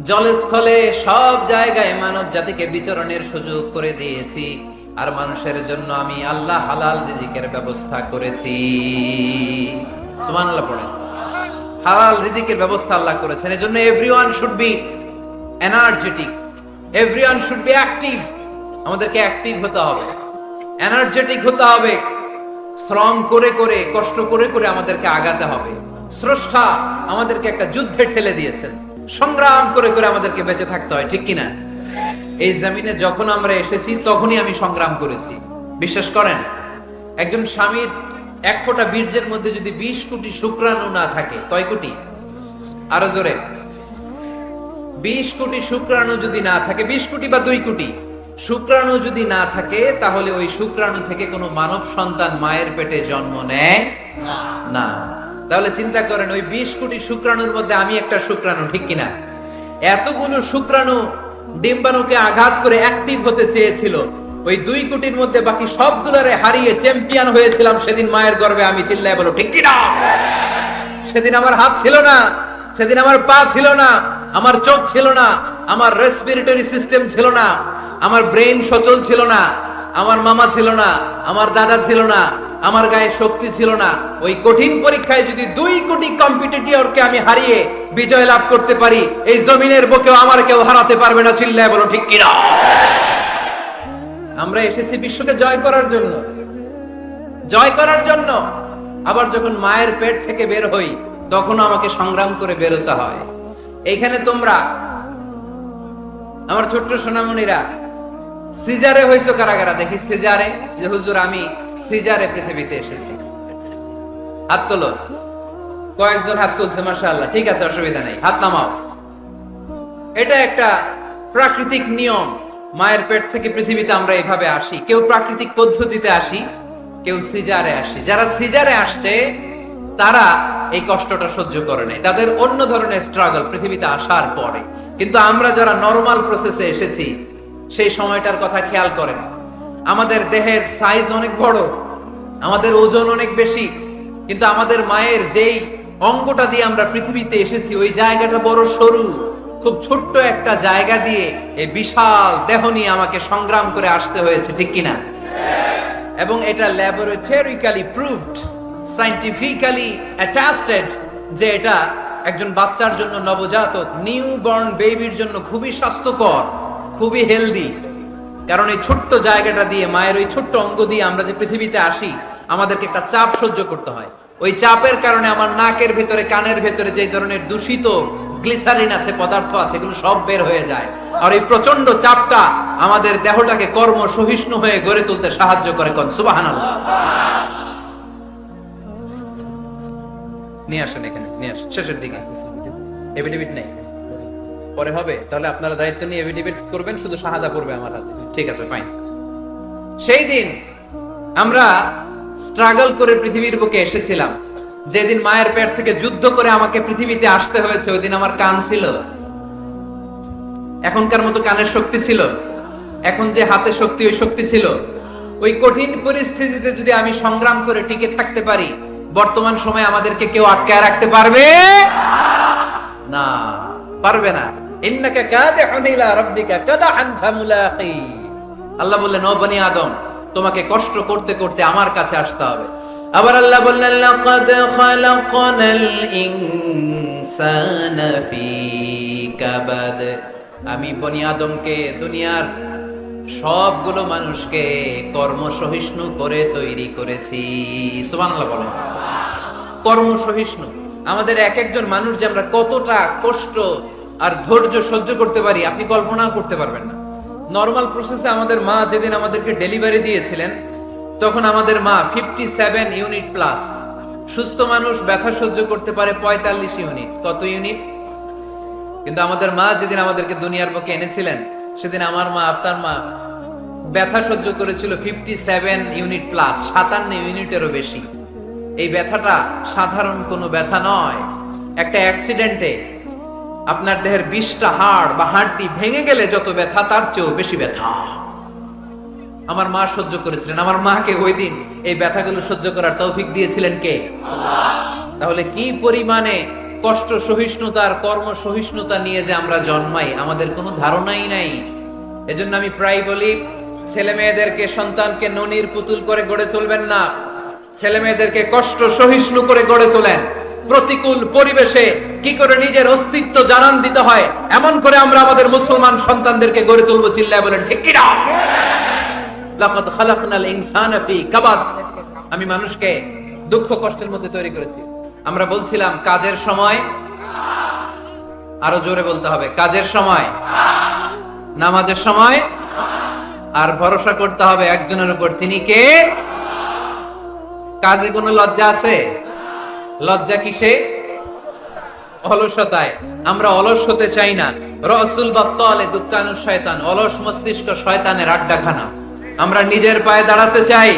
জলস্থলে সব জায়গায় মানব জাতিকে বিচরণের সুযোগ করে দিয়েছি। আর মানুষের জন্য আমি আল্লাহ হালাল রিজিকের ব্যবস্থা করেছি। সুবহানাল্লাহ পড়েন। হালাল রিজিকের ব্যবস্থা আল্লাহ করেছেন। এজন্য everyone should be energetic, everyone should be active. আমাদেরকে অ্যাক্টিভ হতে হবে, এনার্জেটিক হতে হবে। শ্রম করে করে, কষ্ট করে করে আমাদেরকে আগাতে হবে। স্রষ্টা আমাদেরকে একটা যুদ্ধে ঠেলে দিয়েছেন, সংগ্রাম করে করে আমাদেরকে বেঁচে থাকতে হয়, ঠিক কিনা? এই জমিনে যখন আমরা এসেছি তখনই আমি সংগ্রাম করেছি। বিশ্বাস করেন, একজন স্বামীর 1 ফোঁটা বীর্যের মধ্যে যদি 20 কোটি শুক্রাণু না থাকে, কয় কোটি? আরো জোরে। 20 কোটি শুক্রাণু যদি না থাকে, 20 কোটি বা 2 কোটি শুক্রাণু যদি না থাকে, তাহলে ওই শুক্রাণু থেকে কোনো মানব সন্তান মায়ের পেটে জন্ম নেয় না। তাহলে চিন্তা করেন, ওই 20 কোটি শুক্রাণুর মধ্যে আমি একটা শুক্রাণু, ঠিক কিনা? এতগুলো শুক্রাণু ডিম্বাণুকে আঘাত করে অ্যাক্টিভ হতে চেয়েছিল। ওই 2 কোটির মধ্যে বাকি সবগুলোরে হারিয়ে চ্যাম্পিয়ন হয়েছিলাম সেদিন মায়ের গর্ভে আমি। চিল্লায় বলো ঠিক কিনা? সেদিন আমার হাত ছিল না, সেদিন আমার পা ছিল না, আমার চোখ ছিল না, আমার রেসপিরেটরি সিস্টেম ছিল না, আমার ব্রেন সচল ছিল না, আমার মামা ছিল না, আমার দাদা ছিল না, আমার গায়ে শক্তি ছিল না। ওই কঠিন পরীক্ষায় যদি 2 কোটি কম্পিটিটরকে আমি হারিয়ে বিজয় লাভ করতে পারি, এই জমিনের বুকেও আমার কেউ হারাতে পারবে না। চিল্লায় বলো ঠিক কিনা? আমরা এসেছি বিশ্বকে জয় করার জন্য, জয় করার জন্য। আবার যখন মায়ের পেট থেকে বের হই, তখনও আমাকে সংগ্রাম করে বেরোতে হয়। এইখানে তোমরা আমার ছোট্ট সোনামণিরা সিজারে হইছো কারা কারা? দেখি সিজারে, যে হুজুর আমি সিজারে পৃথিবীতে এসেছি। হাত তোলো। কয়েকজন হাত তুলছে, মাশাআল্লাহ। ঠিক আছে, অসুবিধা নেই, হাত নামাও। এটা একটা প্রাকৃতিক নিয়ম। মায়ের পেট থেকে পৃথিবীতে আমরা এভাবে আসি। কেউ প্রাকৃতিক পদ্ধতিতে আসি, কেউ সিজারে আসি। যারা সিজারে আসছে তারা এই কষ্টটা সহ্য করে নাই, তাদের অন্য ধরনের স্ট্রাগল পৃথিবীতে আসার পরে। কিন্তু আমরা যারা নরমাল প্রসেসে এসেছি, সেই সময়টার কথা খেয়াল করেন। আমাদের দেহের সাইজ অনেক বড়, আমাদের ওজন অনেক বেশি, কিন্তু আমাদের মায়ের যেই অঙ্গটা দিয়ে আমরা পৃথিবীতে এসেছি, ওই জায়গাটা বড় সরু। খুব ছোট্ট একটা জায়গা দিয়ে এই বিশাল দেহ নিয়ে আমাকে সংগ্রাম করে আসতে হয়েছে, ঠিক কিনা? এবং এটা ল্যাবরেটরিক্যালি প্রুভড, সায়েন্টিফিক্যালি অ্যাটাস্টেড যে এটা একজন বাচ্চার জন্য, নবজাতক নিউ বর্ন বেবির জন্য খুবই স্বাস্থ্যকর, খুবই হেলদি। কারণ এই ছোট্ট জায়গাটা দিয়ে, মায়ের ওই ছোট্ট অঙ্গ দিয়ে আমরা যে পৃথিবীতে আসি, আমাদেরকে একটা চাপ সহ্য করতে হয়। ওই চাপের কারণে আমার নাকের ভেতরে, কানের ভেতরে যে ধরনের দূষিত গ্লিসারিন আছে, পদার্থ আছে, এগুলো সব বের হয়ে যায়। আর এই প্রচন্ড চাপটা আমাদের দেহটাকে কর্ম সহিষ্ণু হয়ে গড়ে তুলতে সাহায্য করে। কোন সুবহানাল্লাহ। নিয়ে আসেন এখানে, নিয়ে আসেন শেষের দিকে। এফিডেভিট নেই, পরে হবে। তাহলে আপনারা দায়িত্ব নিয়ে এফিডেভিট করবেন, শুধু শাহাদা করবে আমার হাতে। ঠিক আছে, ফাইন। সেই দিন আমরা স্ট্রাগল করে পৃথিবীর বুকে এসেছিলাম। যেদিন মায়ের পেট থেকে যুদ্ধ করে আমাকে পৃথিবীতে আসতে হয়েছে, ওই দিন আমার কান ছিল? এখনকার মতো কানের শক্তি ছিল? এখন যে হাতে শক্তি, ওই শক্তি ছিল? ওই কঠিন পরিস্থিতিতে যদি আমি সংগ্রাম করে টিকে থাকতে পারি, বর্তমান সময়ে আমাদেরকে কেউ আটকায় রাখতে পারবে না, পারবে না। ইন্নাকা কাদিহুন ইলা রাব্বিকা কাদহান ফামুলাকি। আল্লাহ বললেন, ও বনি আদম, তোমাকে কষ্ট করতে করতে আমার কাছে আসতে হবে। আবার আল্লাহ বললেন, লাকাদ খালাকনাল ইনসানা ফি কাবাদ। আমি বনি আদমকে, দুনিয়ার সবগুলো মানুষকে কর্মসহিষ্ণু করে তৈরি করেছি। সুবহানাল্লাহ বলেন। কর্মসহিষ্ণু। আমাদের এক একজন মানুষ যে আমরা কতটা কষ্ট আর ধৈর্য সহ্য করতে পারি, আপনি কল্পনাও করতে পারবেন না। নরমাল প্রসেসে আমাদের মা যেদিন আমাদেরকে ডেলিভারি দিয়েছিলেন, তখন আমাদের মা 57 ইউনিট প্লাস। সুস্থ মানুষ ব্যথা সহ্য করতে পারে 45 ইউনিট। কত ইউনিট? কিন্তু আমাদের মা যেদিন আমাদেরকে দুনিয়ার বুকে এনেছিলেন, সেদিন আমার মা, আপনার মা ব্যথা সহ্য করেছিল 57 ইউনিট প্লাস, 57 ইউনিটেরও বেশি। এই ব্যথাটা সাধারণ কোনো ব্যথা নয়। একটা অ্যাক্সিডেন্টে আপনার দেহের 20টা হাড় বা হাড়টি ভেঙে গেলে যত ব্যথা, তার চেয়েও বেশি ব্যথা আমার মা সহ্য করেছিলেন। আমার মাকে ওই দিন এই ব্যথাগুলো সহ্য করার তৌফিক দিয়েছিলেন কে? আল্লাহ। তাহলে কি পরিমাণে কষ্ট সহিষ্ণুতা আর কর্ম সহিষ্ণুতা নিয়ে যে আমরা জন্মাই, আমাদের কোনো ধারণাই নাই। এজন্য আমি প্রায় বলি, ছেলে মেয়েদেরকে, সন্তানকে ননির পুতুল করে গড়ে তুলবেন না। ছেলে মেয়েদেরকে কষ্ট সহিষ্ণু করে গড়ে তোলেন। প্রতিকূল পরিবেশে কি করে নিজের অস্তিত্ব জানান দিতে হয়, এমন করে আমরা আমাদের মুসলমান সন্তানদেরকে গড়ে তুলবো। চিল্লায় বলেন ঠিক কিনা? লাকাদ খালাকনাল ইনসানা ফি কাবাদ। আমি মানুষকে দুঃখ কষ্টের মধ্যে তৈরি করেছি। আমরা বলছিলাম কাজের সময়, আরো জোরে বলতে হবে, কাজের সময়, নামাজের সময়, আর ভরসা করতে হবে একজনের উপর। তিনি কে? কাজে কোনো লজ্জা আছে? লজ্জা কিসে? অলসতায়। আমরা অলস হতে চাই না। রাসূল বাত্তালে দুক্কানু শয়তান। অলস মস্তিষ্ক শয়তানের আড্ডাখানা। আমরা নিজের পায়ে দাঁড়াতে চাই,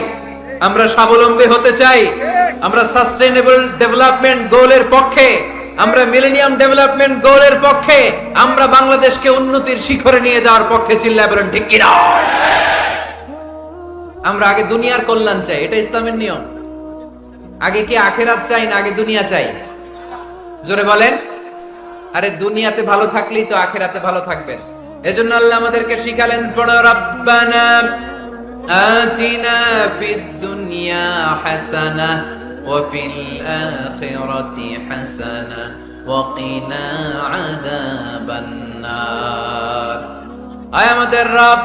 আমরা স্বাবলম্বী হতে চাই, আমরা সাস্টেইনেবল ডেভেলপমেন্ট গোলের পক্ষে, আমরা মিলেনিয়াম ডেভেলপমেন্ট গোলের পক্ষে, আমরা বাংলাদেশকে উন্নতির শিখরে নিয়ে যাওয়ার পক্ষে। চিল্লায় বলেন ঠিক কিনা? আমরা আগে দুনিয়ার কল্যাণ চাই, এটা ইসলামের নিয়ম। আগে কি আখেরাত চাই না আগে দুনিয়া চাই? জোরে বলেন। আরে দুনিয়াতে ভালো থাকলেই তো আখেরাতে ভালো থাকবেন। এজন্য আল্লাহ আমাদেরকে শিখালেন, পড়ো রাব্বানা আতিনা ফিদ দুনিয়া হাসানাহ ওয়া ফিল আখিরাতি হাসানাহ ওয়া কিনা আযাবান নার। আয় আমাদের রব,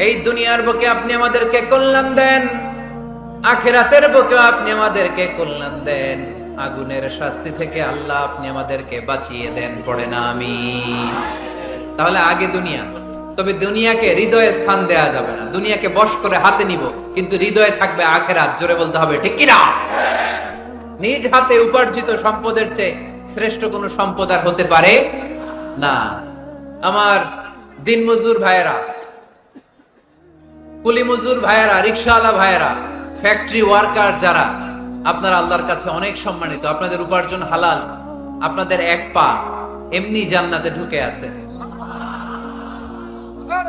এই দুনিয়ার বুকে আপনি আমাদেরকে কল্যাণ দেন, আখিরাতের বুকে আপনি আমাদেরকে কল্যাণ দেন, আগুনের শাস্তি থেকে আল্লাহ আপনি আমাদেরকে বাঁচিয়ে দেন। পড়ে না আমিন। তাহলে আগে দুনিয়া, তবে দুনিয়াকে হৃদয়ে স্থান দেয়া যাবে না। দুনিয়াকে বশ করে হাতে নিব, কিন্তু হৃদয়ে থাকবে আখিরাত। জোরে বলতে হবে ঠিক কিনা? নিজ হাতে উপার্জিত সম্পদের চেয়ে শ্রেষ্ঠ কোনো সম্পদ আর হতে পারে না। আমার দিনমজুর ভাইয়েরা, কুলি মজুর ভাইয়েরা, রিকশাওয়ালা ভাইয়েরা, ফ্যাক্টরি ওয়ার্কার যারা, আপনারা আল্লাহর কাছে অনেক সম্মানিত। আপনাদের উপার্জন হালাল। আপনাদের এক পা এমনি জান্নাতে ঢুকে আছে।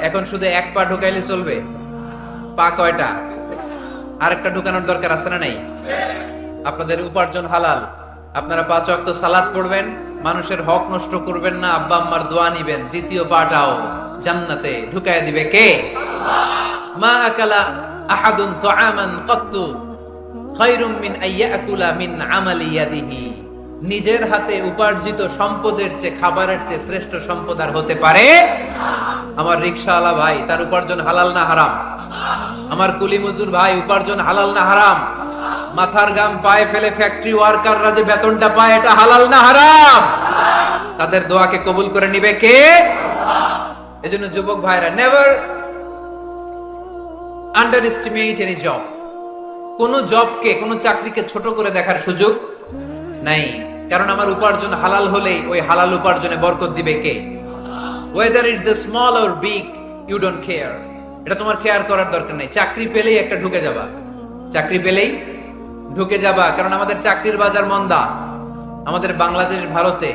এখন শুধু এক পা ঢুকাইলে চলবে? পা কয়টা? আরেকটা ঢুকানোর দরকার আছে না নাই? আপনাদের উপার্জন হালাল। আপনারা 5 ওয়াক্ত সালাত পড়বেন, মানুষের হক নষ্ট করবেন না, আব্বা আম্মার দোয়া নিবেন, দ্বিতীয় পাটাও জান্নাতে ঢুকায় দিবে কে? মা আকালা আহাদুন তুআমান কাত্তু খায়রুম মিন আইয়াকুলা মিন আমালি ইয়াদিহি। নিজের হাতে উপার্জিত সম্পদের চেয়ে, খাবারের চেয়ে শ্রেষ্ঠ সম্পদ আর হতে পারে? আমার রিকশাওয়ালা ভাই, তার উপার্জন হালাল না হারাম? আমার কুলি মজুর ভাই, উপার্জন হালাল না হারাম? মাথার ঘাম পায়ে ফেলে ফ্যাক্টরি ওয়ার্কাররা যে বেতনটা পায় এটা হালাল না হারাম? তাদের দোয়াকে কবুল করে নিবে কে? এজন্য যুবক ভাইরা, never under estimate any job. কোন জবকে, কোন চাকরিকে ছোট করে দেখার সুযোগ নাই। কারণ আমার উপার্জন হালাল হলেই ওই হালাল উপার্জনে বরকত দিবে কে? Whether it's the small or big, you don't care. এটা তোমার কেয়ার করার দরকার নাই। চাকরি পেলেই একটা ঢুকে যাবা, চাকরি পেলেই ঢুকে যাবা। কারণ আমাদের চাকরির বাজার মন্দা। আমাদের বাংলাদেশ, ভারতে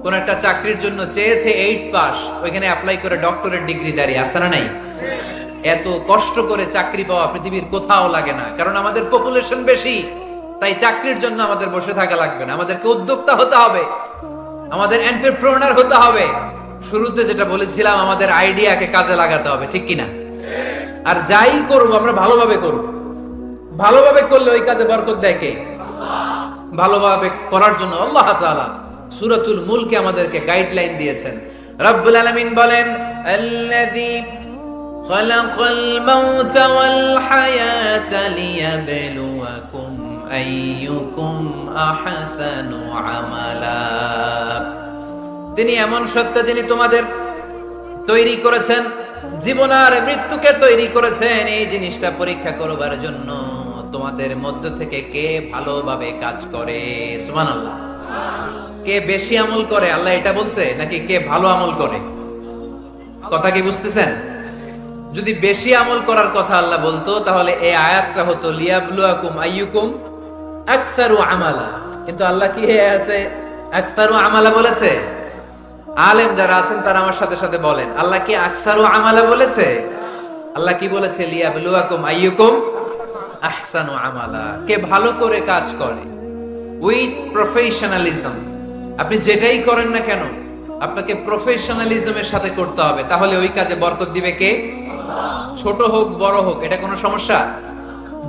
কোন একটা চাকরির জন্য চেয়েছে 8 পাস, ওইখানে অ্যাপ্লাই করে ডক্টরেট ডিগ্রি দাঁড়িয়ে আসে না নাই? এত কষ্ট করে চাকরি পাওয়া পৃথিবীর কোথাও লাগে না। কারণ আমাদের পপুলেশন বেশি, তাই চাকরির জন্য আমাদের বসে থাকা লাগবে না। আমাদেরকে উদ্যোক্তা হতে হবে, আমাদের এন্টারপ্রেনার হতে হবে। শুরুতে যেটা বলেছিলাম, আমাদের আইডিয়াকে কাজে লাগাতে হবে, ঠিক কিনা? আর যাই করব আমরা ভালোভাবে করব। ভালোভাবে করলে ওই কাজে বরকত দেয় কে? ভালোভাবে করার জন্য আল্লাহ তাআলা সূরাতুল মুলকে আমাদেরকে গাইডলাইন দিয়েছেন। রব্বুল আলামিন বলেন, আল্লাযী খালাকাল মাউতা ওয়াল হায়াতা লিয়াবলুয়াকুম আইয়ুকুম আহসানু আমালা। তিনি এমন সত্তা, যিনি তোমাদের তৈরি করেছেন, জীবন আর মৃত্যুকে তৈরি করেছেন এই জিনিসটা পরীক্ষা করবার জন্য। তোমাদের মধ্য থেকে কে ভালোভাবে কাজ করে? সুবহানাল্লাহ। কে বেশি আমল করে, আল্লাহ এটা বলছে, নাকি কে ভালো আমল করে? কথা কি বুঝতেছেন? যদি বেশি আমল করার কথা আল্লাহ বলতো, তাহলে এই আয়াতটা হতো লিয়াবলুয়াকুম আইয়ুকুম আকসারু আমালা। কিন্তু আল্লাহ কি এই আয়াতে আকসারু আমালা বলেছে? আলেম যারা আছেন তারা আমার সাথে সাথে বলেন, আল্লাহ কি আকসারু আমালা বলেছে? আল্লাহ কি বলেছে? লিয়াবলুয়াকুম আইয়ুকুম আহসানু আমালা। কে ভালো করে কাজ করে উইথ প্রফেশনালিজম। আপনি যেটাই করেন না কেন, আপনাকে প্রফেশনালিজমের সাথে করতে হবে, তাহলে ওই কাজে বরকত দিবে কে? ছোট হোক বড় হোক, এটা কোনো সমস্যা?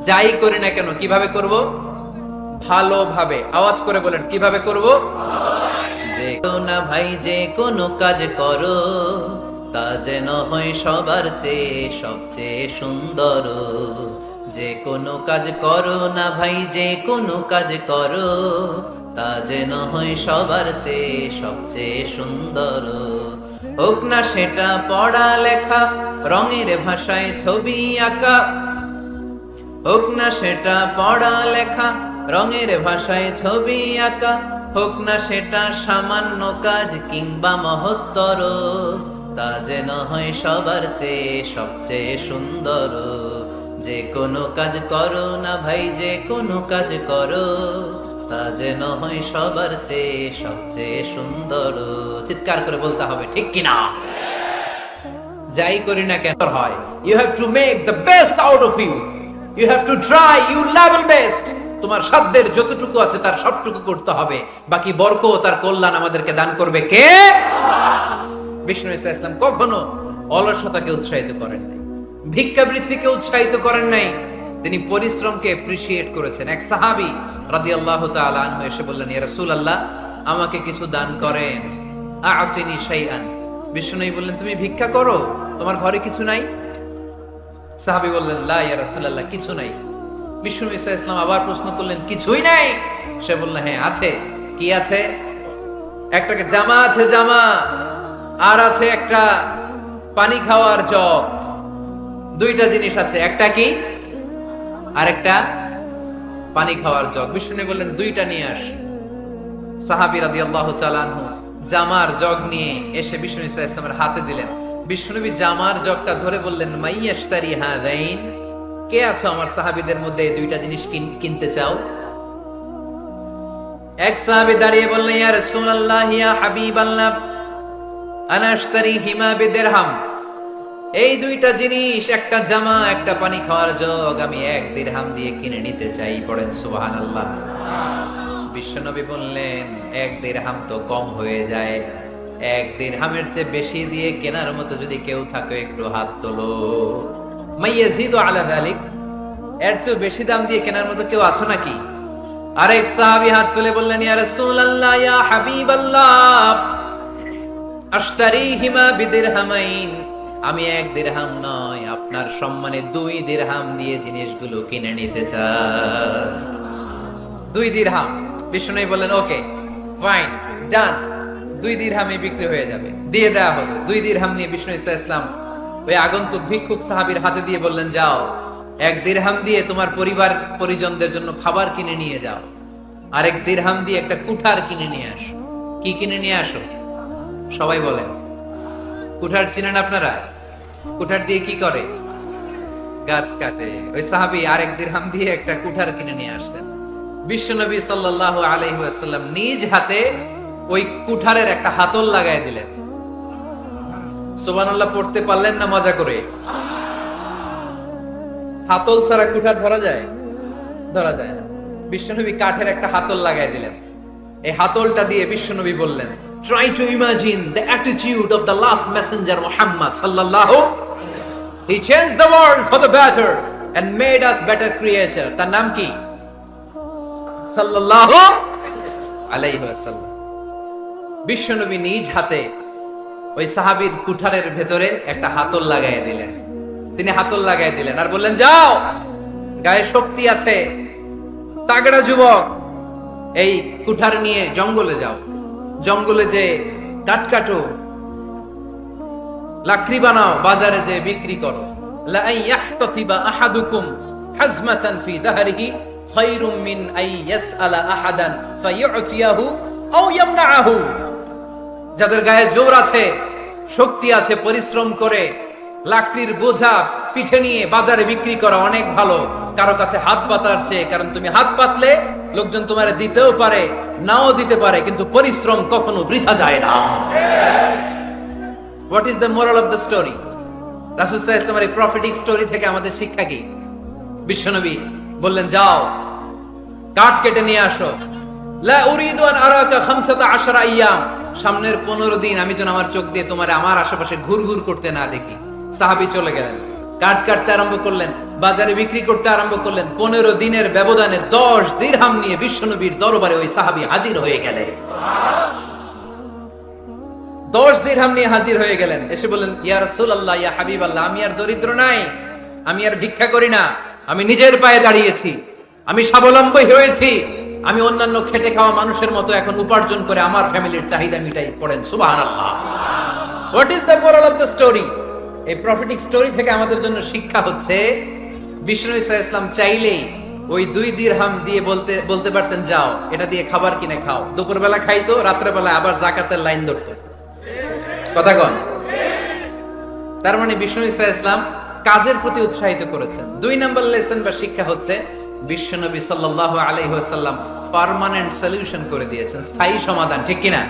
যাই করি না কেন কিভাবে করব? ভালোভাবে। আওয়াজ করে বলেন, কিভাবে করব? যে না ভাই, যে কোনো কাজ করো তা যেন হয় সবার চেয়ে সবচেয়ে সুন্দর। যে কোনো কাজ করো না ভাই, যে কোনো কাজ করো তা যেন হয় সবার চেয়ে সবচেয়ে সুন্দর। হোক না সেটা পড়া লেখা, রঙের ভাষায় ছবি আঁকা। হোক না সেটা পড়া লেখা, রঙের ভাষায় ছবি আঁকা। হোক না সেটা সামান্য কাজ কিংবা মহত্তর, তা যেন হয় সবার চেয়ে সবচেয়ে সুন্দর। যে কোনো কাজ করো না ভাই, যে কোনো কাজ করো তা যেন হয় সবার চেয়ে সবচেয়ে সুন্দর। চিৎকার করে বলতে হবে, ঠিক কিনা? যাই করি না কেন হয়, you have to make the best out of you. You have to try your level best. তোমার সাধ্যের যতটুকু আছে তার সবটুকু করতে হবে। বাকি বরকত তার কল্যাণ আমাদেরকে দান করবে কে? বিষ্ণু ঈসা ইসলাম কখনো অলসতাকে উৎসাহিত করেন নাই, ভিক্ষাবৃত্তিকে উৎসাহিত করেন নাই। তিনি পরিশ্রমকে এপ্রিশিয়েট করেছেন। এক সাহাবী রাদিয়াল্লাহু তাআলা আনহু এসে বললেন, ইয়া রাসূলুল্লাহ, আমাকে কিছু দান করেন। আ'তিনি শাইআন। বিষ্ণু বললেন, তুমি ভিক্ষা করো, তোমার ঘরে কিছু নাই? সাহাবী বললেন, লা ইয়া রাসূলুল্লাহ, কিছু নাই। বিষ্ণু ঈসা ইসলাম আবার প্রশ্ন করলেন, কিছুই নাই? সে বলল, হ্যাঁ আছে। কি আছে? একটা জামা আছে, জামা, আর আছে একটা পানি খাওয়ার জগ। দুইটা জিনিস আছে, একটা কি আর একটা পানি খাওয়ার জগ। বিষ্ণু বললেন, দুইটা নিয়ে আস। সাহাবী রাদিয়াল্লাহু তাআলা আনহু জামার জগ নিয়ে এসে বিষ্ণু ঈসা ইসলামের হাতে দিলেন। বিষ্ণুনবী জামার জগটা ধরে বললেন, মাইয়াশতারি হাযাইন। কে আছো আমার সাহাবীদের মধ্যে এই দুইটা জিনিস কিনতে চাও? এক সাহাবী দাঁড়িয়ে বললেন, ইয়া রাসূলুল্লাহ, ইয়া হাবিবাল্লাহ, আনা আশতারিহিমা বিদিরহাম। এই দুইটা জিনিস, একটা জামা, একটা পানি খাওয়ার জগ, আমি 1 দিরহাম দিয়ে কিনে নিতে চাই। পড়েন সুবহানাল্লাহ। বিশ্বনবী বললেন, 1 দিরহাম তো কম হয়ে যায়, 1 দিরহামের চেয়ে বেশি দিয়ে কেনার মতো যদি কেউ থাকে একটু হাত তোলো। মাইয়াজিদু আলা যালিক, এর চেয়ে বেশি দাম দিয়ে কেনার মতো কেউ আছো নাকি? আরেক সাহাবী হাত তুলে বললেন, ইয়া রাসূলুল্লাহ, ইয়া হাবিবাল্লাহ, আশতারিহিমা বিদিরহামাইন। আমি 1 দিরহাম নয়, আপনার সম্মানে 2 দিরহাম দিয়ে জিনিসগুলো কিনে নিতে চাই। 2 দিরহাম। বিষ্ণু বললেন ওকে ফাইন ডান, 2 দিরহামে বিক্রি হয়ে যাবে। দিয়ে দেওয়া হলো। 2 দিরহাম নিয়ে বিষ্ণু ইসলাম ওই আগন্তুক ভিক্ষুক সাহাবীর হাতে দিয়ে বললেন, যাও 1 দিরহাম দিয়ে তোমার পরিবার পরিজনদের জন্য খাবার কিনে নিয়ে যাও, আর 1 দিরহাম দিয়ে একটা কুঠার কিনে নিয়ে আসো। কি কিনে নিয়ে আসো? সবাই বলেন। কুঠার চিনেন আপনারা? কুঠার দিয়ে কি করে? গাছ কাটে। ওই সাহাবী আর 1 দিরহাম দিয়ে একটা কুঠার কিনে নিয়ে আসলেন। বিশ্বনবী সাল্লাল্লাহু আলাইহি ওয়াসাল্লাম নিজ হাতে ওই কুঠারের একটা হাতল লাগায় দিলেন। সুবহানাল্লাহ পড়তে পারলেন না মজা করে? হাতল ছাড়া কুঠার ধরা যায়? ধরা যায় না। বিশ্বনবী কাঠের একটা হাতল লাগায় দিলেন। এই হাতলটা দিয়ে বিশ্বনবী বললেন, try to imagine the attitude of the last messenger Muhammad sallallahu. He changed the world for the better and made us better creature. তার নাম কি? সাল্লাল্লাহু আলাইহি ওয়াসাল্লাম। বিশ্বনবী নিজ হাতে ওই সাহাবীর কুঠারের ভেতরে একটা হাতল লাগায় দিলেন। তিনি হাতল লাগায় দিলেন আর বললেন, যাও, গায়ে শক্তি আছে, তাগড়া যুবক, এই কুঠার নিয়ে জঙ্গলে যাও। জঙ্গলে যে কাঠ কাটো, লাকড়ি বানাও, বাজারে যে বিক্রি করো। লা ইয়াহতাতিবা আহাদুকুম হাজমাতান ফি যাহরিহি খায়রুম মিন আই ইয়াসআলা আহাদান ফায়ু'তিয়াহু আও ইয়ামনাহু। যাদের গায়ে জোর আছে, শক্তি আছে, পরিশ্রম করে লাকড়ির বোঝা পিঠে নিয়ে বাজারে বিক্রি করা অনেক ভালো কারো কাছে হাত পাতার চেয়ে। কারণ তুমি হাত পাতলে লোকজন তোমার দিতেও পারে, নাও দিতে পারে, কিন্তু পরিশ্রম কখনো বৃথা যায় না। What is the moral of the story? রাসূল সাল্লাল্লাহু আলাইহি ওয়াসাল্লামের এই প্রফেটিক স্টোরি থেকে আমাদের শিক্ষা কি? বিশ্বনবী বললেন, যাও কাঠ কেটে নিয়ে আসো। লা উরিদু আন আরাকা 15 আইয়াম। সামনের 15 দিন আমি যেন আমার চোখ দিয়ে তোমার আমার আশেপাশে ঘুরঘুর করতে না দেখি। সাহাবী চলে গেলেন, কাঠ কাটতে আরম্ভ করলেন, বাজারে বিক্রি করতে আরম্ভ করলেন। 15 দিনের ব্যবধানে 10 দিরহাম নিয়ে বিশ্বনবীর দরবারে ওই সাহাবী হাজির হয়ে গেলেন। 10 দিরহাম নিয়ে হাজির হয়ে গেলেন। এসে বললেন, ইয়া রাসূলুল্লাহ, ইয়া হাবিবাল্লাহ, আমি আর দরিদ্র নাই, আমি আর ভিক্ষা করি না, আমি নিজের পায়ে দাঁড়িয়েছি, আমি স্বাবলম্বী হয়েছি, আমি অন্যান্য খেটে খাওয়া মানুষের মতো এখন উপার্জন করে আমার ফ্যামিলির চাহিদা মিটাই। পড়েন সুবহানাল্লাহ। What is the moral of the story? এই প্রফেটিক স্টোরি থেকে আমাদের জন্য শিক্ষা হচ্ছে, বিষ্ণু ঈসা ইসলাম চাইলেই ওই 2 দিরহাম দিয়ে বলতে পারতেন, যাও এটা দিয়ে খাবার কিনে খাও। দুপুরবেলা খাইতো, রাত্রেবেলা আবার যাকাতের লাইন ধরতো। কথা কন? তার মানে বিষ্ণু ঈসা ইসলাম কাজের প্রতি উৎসাহিত করেছেন। 2 নাম্বার লেসন বা শিক্ষা হচ্ছে, বিশ্বনবী সাল্লাল্লাহু আলাইহি ওয়াসাল্লাম পার্মানেন্ট সলিউশন করে দিয়েছেন, স্থায়ী সমাধান। ঠিক কিনা?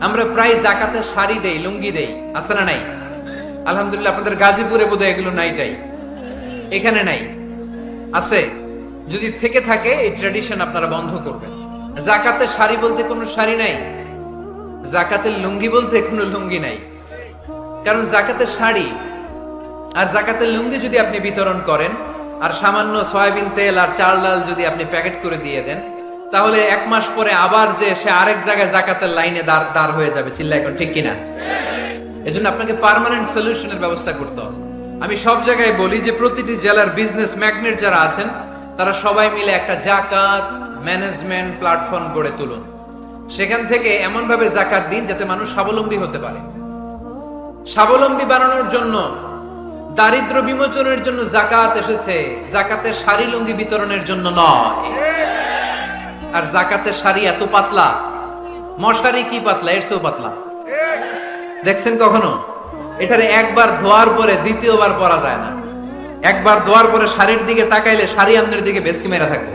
আমরা প্রায় যাকাতের শাড়ি দেই, লুঙ্গি দেই, আছে না নাই? আলহামদুলিল্লাহ আপনাদের গাজীপুরে বোধহয় এগুলো নাইটাই, এখানে নাই, আছে? যদি থেকে থাকে এই ট্র্যাডিশন আপনারা বন্ধ করবেন। যাকাতের শাড়ি বলতে কোনো শাড়ি নাই, যাকাতের লুঙ্গি বলতে কোনো লুঙ্গি নাই। কারণ যাকাতের শাড়ি আর যাকাতের লুঙ্গি যদি আপনি বিতরণ করেন আর সামান্য সয়াবিন তেল আর চাল ডাল যদি আপনি প্যাকেট করে দিয়ে দেন, তাহলে 1 মাস পরে আবার যে সে আরেক জায়গায় যাকাতের লাইনে দাঁড় হয়ে যাবে। চিল্লা এখন ঠিক কিনা? এজন্য আপনাকে পার্মানেন্ট সলিউশনের ব্যবস্থা করতে হবে। আমি সব জায়গায় বলি যে প্রতিটি জেলার বিজনেস ম্যাগনেট যারা আছেন তারা সবাই মিলে একটা যাকাত ম্যানেজমেন্ট প্ল্যাটফর্ম গড়ে তুলুন। সেখান থেকে এমন ভাবে যাকাত দিন যাতে মানুষ স্বাবলম্বী হতে পারে। স্বাবলম্বী বানানোর জন্য, দারিদ্র বিমোচনের জন্য যাকাত এসেছে, যাকাতের শাড়ি লুঙ্গি বিতরণের জন্য নয়। আর যাকাতের শাড়ি এত পাতলা, মশারি কি পাতলা, এর চেয়েও পাতলা। দেখছেন কখনো? এটারে একবার ধোয়ার পরে দ্বিতীয়বার পরা যায় না। একবার ধোয়ার পরে শাড়ির দিকে তাকাইলে শাড়ি আমনের দিকে বেশকি মেরা থাকবে।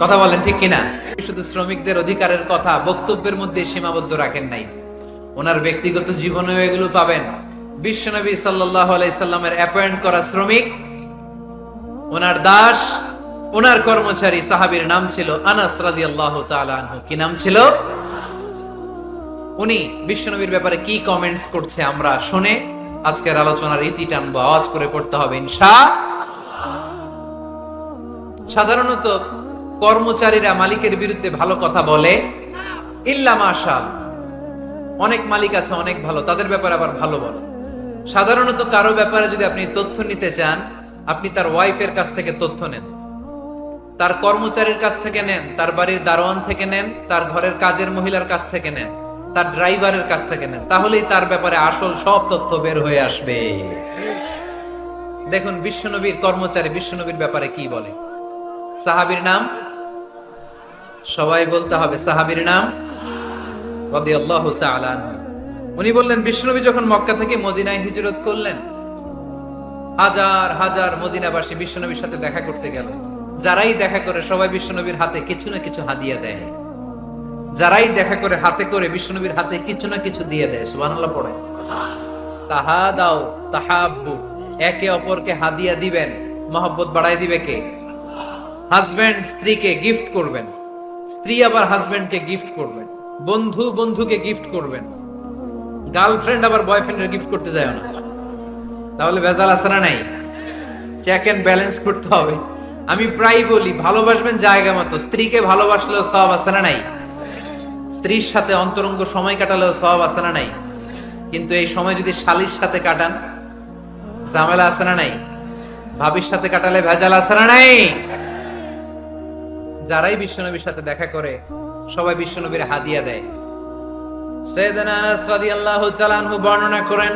কথা বলেন ঠিক কিনা? শুধু শ্রমিকদের অধিকারের কথা বক্তব্যের মধ্যে সীমাবদ্ধ রাখেন নাই, ওনার ব্যক্তিগত জীবনেও এগুলো পাবেন। বিশ্বনবী সাল্লাল্লাহু আলাইহি সাল্লামের অ্যাপয়েন্ট করা শ্রমিক, ওনার দাস, ওনার কর্মচারী সাহাবীর নাম ছিল আনাস রাদিয়াল্লাহু তাআলা আনহু। কি নাম ছিল? উনি বিশ্বনবীর ব্যাপারে কি কমেন্টস করছে আমরা শুনে আজকের আলোচনার ইতি টানবো। আওয়াজ করে পড়তে হবে ইনশাআল্লাহ। সাধারণত কর্মচারীরা মালিকের বিরুদ্ধে ভালো কথা বলে, ইল্লা মাশাআল্লাহ। অনেক মালিক আছে অনেক ভালো, তাদের ব্যাপারে আবার ভালো বলে। সাধারণত কারো ব্যাপারে যদি আপনি তথ্য নিতে চান, আপনি তার ওয়াইফের কাছ থেকে তথ্য নেন। তার কর্মচারীর কাছ থেকে নেন, তার বাড়ির দারোয়ান থেকে নেন, তার ঘরের কাজের মহিলার কাছ থেকে নেন, তার ড্রাইভারের কাছ থেকে নেন, তাহলেই তার ব্যাপারে আসল সব তথ্য বের হয়ে আসবে। দেখুন বিশ্বনবীর কর্মচারী বিশ্বনবীর ব্যাপারে কি বলে। সাহাবীর নাম সবাই বলতে হবে, সাহাবীর নাম রাদিয়াল্লাহু তাআলা আনহু। উনি বললেন বিশ্বনবী যখন মক্কা থেকে মদিনায় হিজরত করলেন, হাজার হাজার মদিনাবাসী বিশ্বনবীর সাথে দেখা করতে গেল। যারাই দেখা করে সবাই বিশ্বনবীর হাতে কিছু না কিছু হাদিয়া দেয়। যারাই দেখা করে হাতে করে বিশ্বনবীর হাতে কিছু না কিছু দিয়ে দেয়। সুবহানাল্লাহ পড়ে। তাহাদাও তাহাব্বু, একে অপরকে হাদিয়া দিবেন, মহব্বত বাড়ায় দিবে কে? হাজবেন্ড স্ত্রীকে গিফট করবেন, স্ত্রী আবার হাজবেন্ডকে গিফট করবেন, বন্ধু বন্ধুকে গিফট করবেন, গার্লফ্রেন্ড আবার বয়ফ্রেন্ডের গিফট করতে যায় না। তাহলে ভেজাল আছে না নাই? চেক এন্ড ব্যালেন্স করতে হবে। আমি প্রায় বলি ভালোবাসবেন জায়গা মতো, স্ত্রীকে ভালোবাসলেও সওয়াব আছে না নাই? স্ত্রীর সাথে অন্তরঙ্গ সময় কাটালেও সওয়াব আছে না নাই? কিন্তু এই সময় যদি শালীর সাথে কাটান, ঝামেলা আছে না নাই? ভাবির সাথে কাটালে ভেজাল আছে না নাই? যারাই বিশ্বনবীর সাথে দেখা করে সবাই বিশ্বনবীর হাদিয়া দেয়। সাইয়েদনা আনাস রাদিয়াল্লাহু তাআলা আনহু বর্ণনা করেন,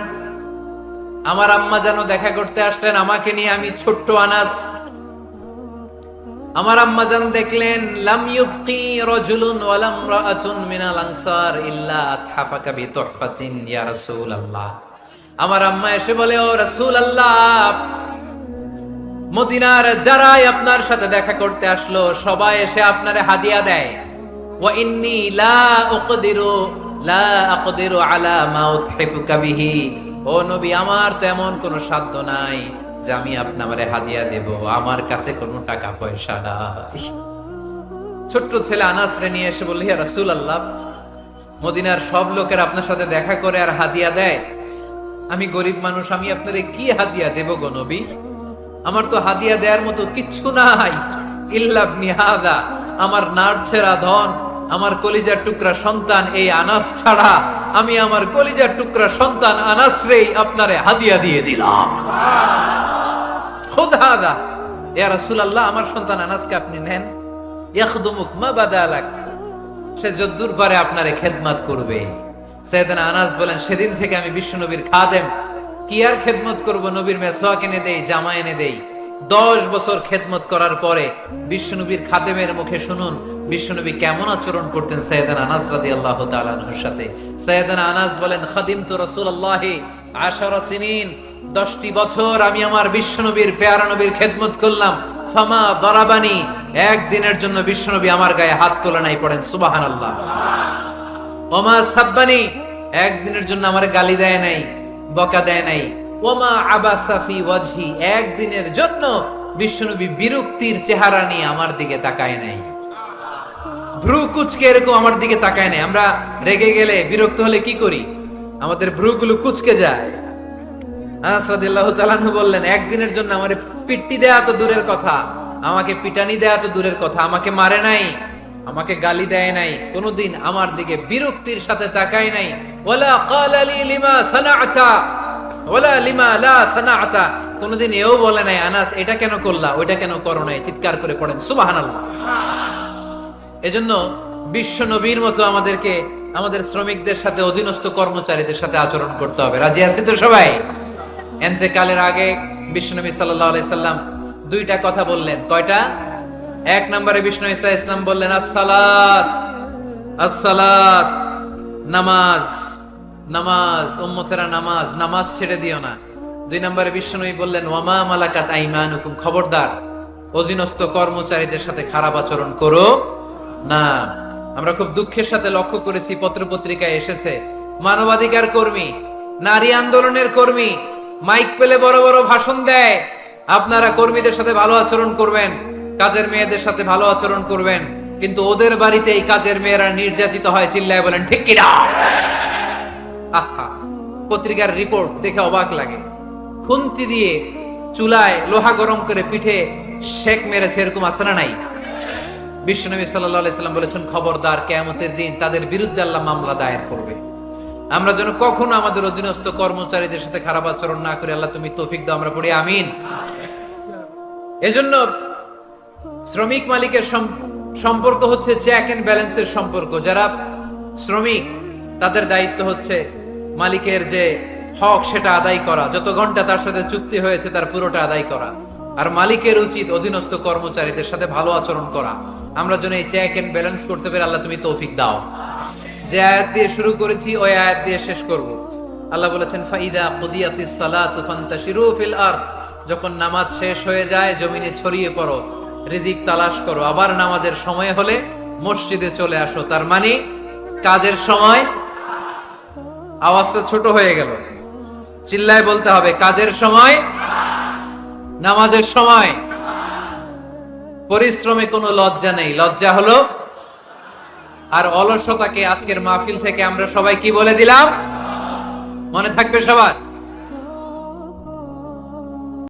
আমার আম্মা যেন দেখা করতে আসলেন আমাকে নিয়ে, আমি ছোট্ট আনাস। আমার আম্মা জান দেখলেন লাম ইউবকি রাজুলুন ওয়া ইমরাআতুন মিনাল আনসার ইল্লা আতহাফাকা বিতুহফাতিন ইয়া রাসূলুল্লাহ। আমার আম্মা এসে বলে, ও রাসূলুল্লাহ, মদিনার যারাই আপনার সাথে দেখা করতে আসলো সবাই এসে আপনারে হাদিয়া দেয়। ওয়া ইন্নী লা আকদিরু আলা মা উতহিফুকা বিহি। ও নবী, আমার তেমন কোনো সাধ্য নাই যে আমি আপনারে হাদিয়া দেব, আমার কাছে কোনো টাকা পয়সা নাই। ছোট্ট ছেলে আনাস রে নিয়ে এসে বলল, ইয়া রাসূলুল্লাহ, মদিনার সব লোকের আপনার সাথে দেখা করে আর হাদিয়া দেয়, আমি গরিব মানুষ, আমি আপনারে কি হাদিয়া দেব গো নবী? আমার তো হাদিয়া দেওয়ার মতো কিচ্ছু নাই। ইল্লা ইবনি হাদা, আমার নাড়ছেরা ধন, আমার কলিজার টুকরা সন্তান এই আনাস ছাড়া আমি আমার কলিজার টুকরা সন্তান আনাস রেই আপনারে হাদিয়া দিয়ে দিলাম। খুদ হাদা ইয়া রাসূলুল্লাহ, আমার সন্তান আনাসকে আপনি নেন। ইয়াখদুমুক মা বাদালাক, সে যদ্দুর পারে আপনারে খেদমত করবে। সাইয়েদনা আনাস বলেন, সেদিন থেকে আমি বিশ্বনবীর খাদেম। কি আর খেদমত করব, নবীর মেসওয়াক এনে দেই, জামা এনে দেই। 10 বছর খেদমত করার পরে বিশ্বনবীর খাদেমের মুখে শুনুন বিশ্বনবী কেমন আচরণ করতেন সাইয়েদনা আনাস রাদিয়াল্লাহু তাআলা আনহুর সাথে। সাইয়েদনা আনাস বলেন, খাদিমতু রাসূলুল্লাহি 10 সিনিন, 10টি বছর আমি আমার বিশ্বনবীর পেয়ারা নবীর খেদমত করলাম। ফামা দারাবানি, একদিনের জন্য বিশ্বনবী আমার গায়ে হাত তোলে নাই। পড়েন সুবহানাল্লাহ। ওমা সাব্বানি, একদিনের জন্য আমার গালি দেয় নাই, বকা দেয় নাই। ওমা আবাসা ফি ওয়াজহি, একদিনের জন্য বিশ্বনবী বিরক্তির চেহারা নিয়ে আমার দিকে তাকায় নাই, ভ্রু কুচকে এরকম আমার দিকে তাকায় নাই। আমরা রেগে গেলে বিরক্ত হলে কি করি? আমাদের ভ্রুগুলো কুচকে যায়। আনাস রাদিয়াল্লাহু তাআলা আনহু বললেন, একদিনের জন্য আমারে পিট্টি দেয়া তো দূরের কথা, আমাকে পিটানি দেয়া তো দূরের কথা, আমাকে মারে নাই, আমাকে গালি দেয় নাই, কোনদিন আমার দিকে বিরক্তির সাথে তাকায় নাই। ওয়ালা ক্বালা লি লিমা সানাআতা ওয়ালা লিমা লা সানাআতা, কোনদিন এও বলে নাই আনাস এটা কেন করলা, ওইটা কেন করো নাই। চিৎকার করে পড়েন সুবহানাল্লাহ। এজন্য বিশ্ব নবীর মতো আমাদেরকে আমাদের শ্রমিকদের সাথে, অধীনস্থ কর্মচারীদের সাথে আচরণ করতে হবে। রাজি আছি তো সবাই? ইন্তেকালের আগে বিশ্বনবী সাল্লাল্লাহু আলাইহি সাল্লাম 2টা কথা বললেন। কয়টা? 1 নম্বরে বিষ্ণু ঈসা ইসলাম বললেন আসসালাত, আসসালাত, নামাজ, নামাজ, উম্মতেরা নামাজ, নামাজ ছেড়ে দিও না। 2 নম্বরে বিষ্ণুই বললেন ওয়ামা মালাকাত আইমানুকুম, খবরদার অধীনস্থ কর্মচারীদের সাথে খারাপ আচরণ করো না। আমরা খুব দুঃখের সাথে লক্ষ্য করেছি, পত্রপত্রিকায় এসেছে মানবাধিকার কর্মী, নারী আন্দোলনের কর্মী মাইক পেলে বড় বড় ভাষণ দেয়, আপনারা কর্মীদের সাথে ভালো আচরণ করবেন, কাজের মেয়েদের সাথে ভালো আচরণ করবেন, কিন্তু ওদের বাড়িতে এই কাজের মেয়েরা নির্যাতিত হয়। চিল্লায় বলেন ঠিক কি না? আহা, পত্রিকার রিপোর্ট দেখে অবাক লাগে। খুন্তি দিয়ে চুলায় লোহা গরম করে পিঠে শেক মেরেছে, এরকম আছে না নাই? বিশ্বনবী সাল্লাল্লাহু আলাইহি সাল্লাম বলেছেন খবরদার, কিয়ামতের দিন তাদের বিরুদ্ধে আল্লাহ মামলা দায়ের করবে। আমরা যেন কখনো আমাদের অধীনস্থ কর্মচারীদের সাথে খারাপ আচরণ না করি। আল্লাহ তুমি তৌফিক দাও, আমরা পড়ি আমিন। এজন্য শ্রমিক মালিকের সম্পর্ক হচ্ছে চেক এন্ড ব্যালেন্সের সম্পর্ক। যারা শ্রমিক তাদের দায়িত্ব হচ্ছে মালিকের যে হক সেটা আদায় করা, যত ঘন্টা তার সাথে চুক্তি হয়েছে তার পুরোটা আদায় করা। আর মালিকের উচিত অধীনস্থ কর্মচারীদের সাথে ভালো আচরণ করা। আমরা যেন এই চেক এন্ড ব্যালেন্স করতে পারি, আল্লাহ তুমি তৌফিক দাও। যে আয়াত দিয়ে শুরু করেছি ওই আয়াত দিয়ে শেষ করব। আল্লাহ বলেছেন ফাইদা কুদিয়াতিস সালাতু ফান্তাশিরু ফিল আরদ, যখন নামাজ শেষ হয়ে যায় জমিনে ছড়িয়ে পড়ো, রিজিক তালাশ করো। আবার নামাজের সময় হলে মসজিদে চলে আসো। তার মানে কাজের সময়, আওয়াজটা ছোট হয়ে গেল, চিল্লায় বলতে হবে, কাজের সময়, নামাজের সময়। পরিশ্রমে কোনো লজ্জা নেই, লজ্জা হলো। আর অলসতাকে আজকের মাহফিল থেকে আমরা সবাই কি বলে দিলাম, মনে থাকবে সবার?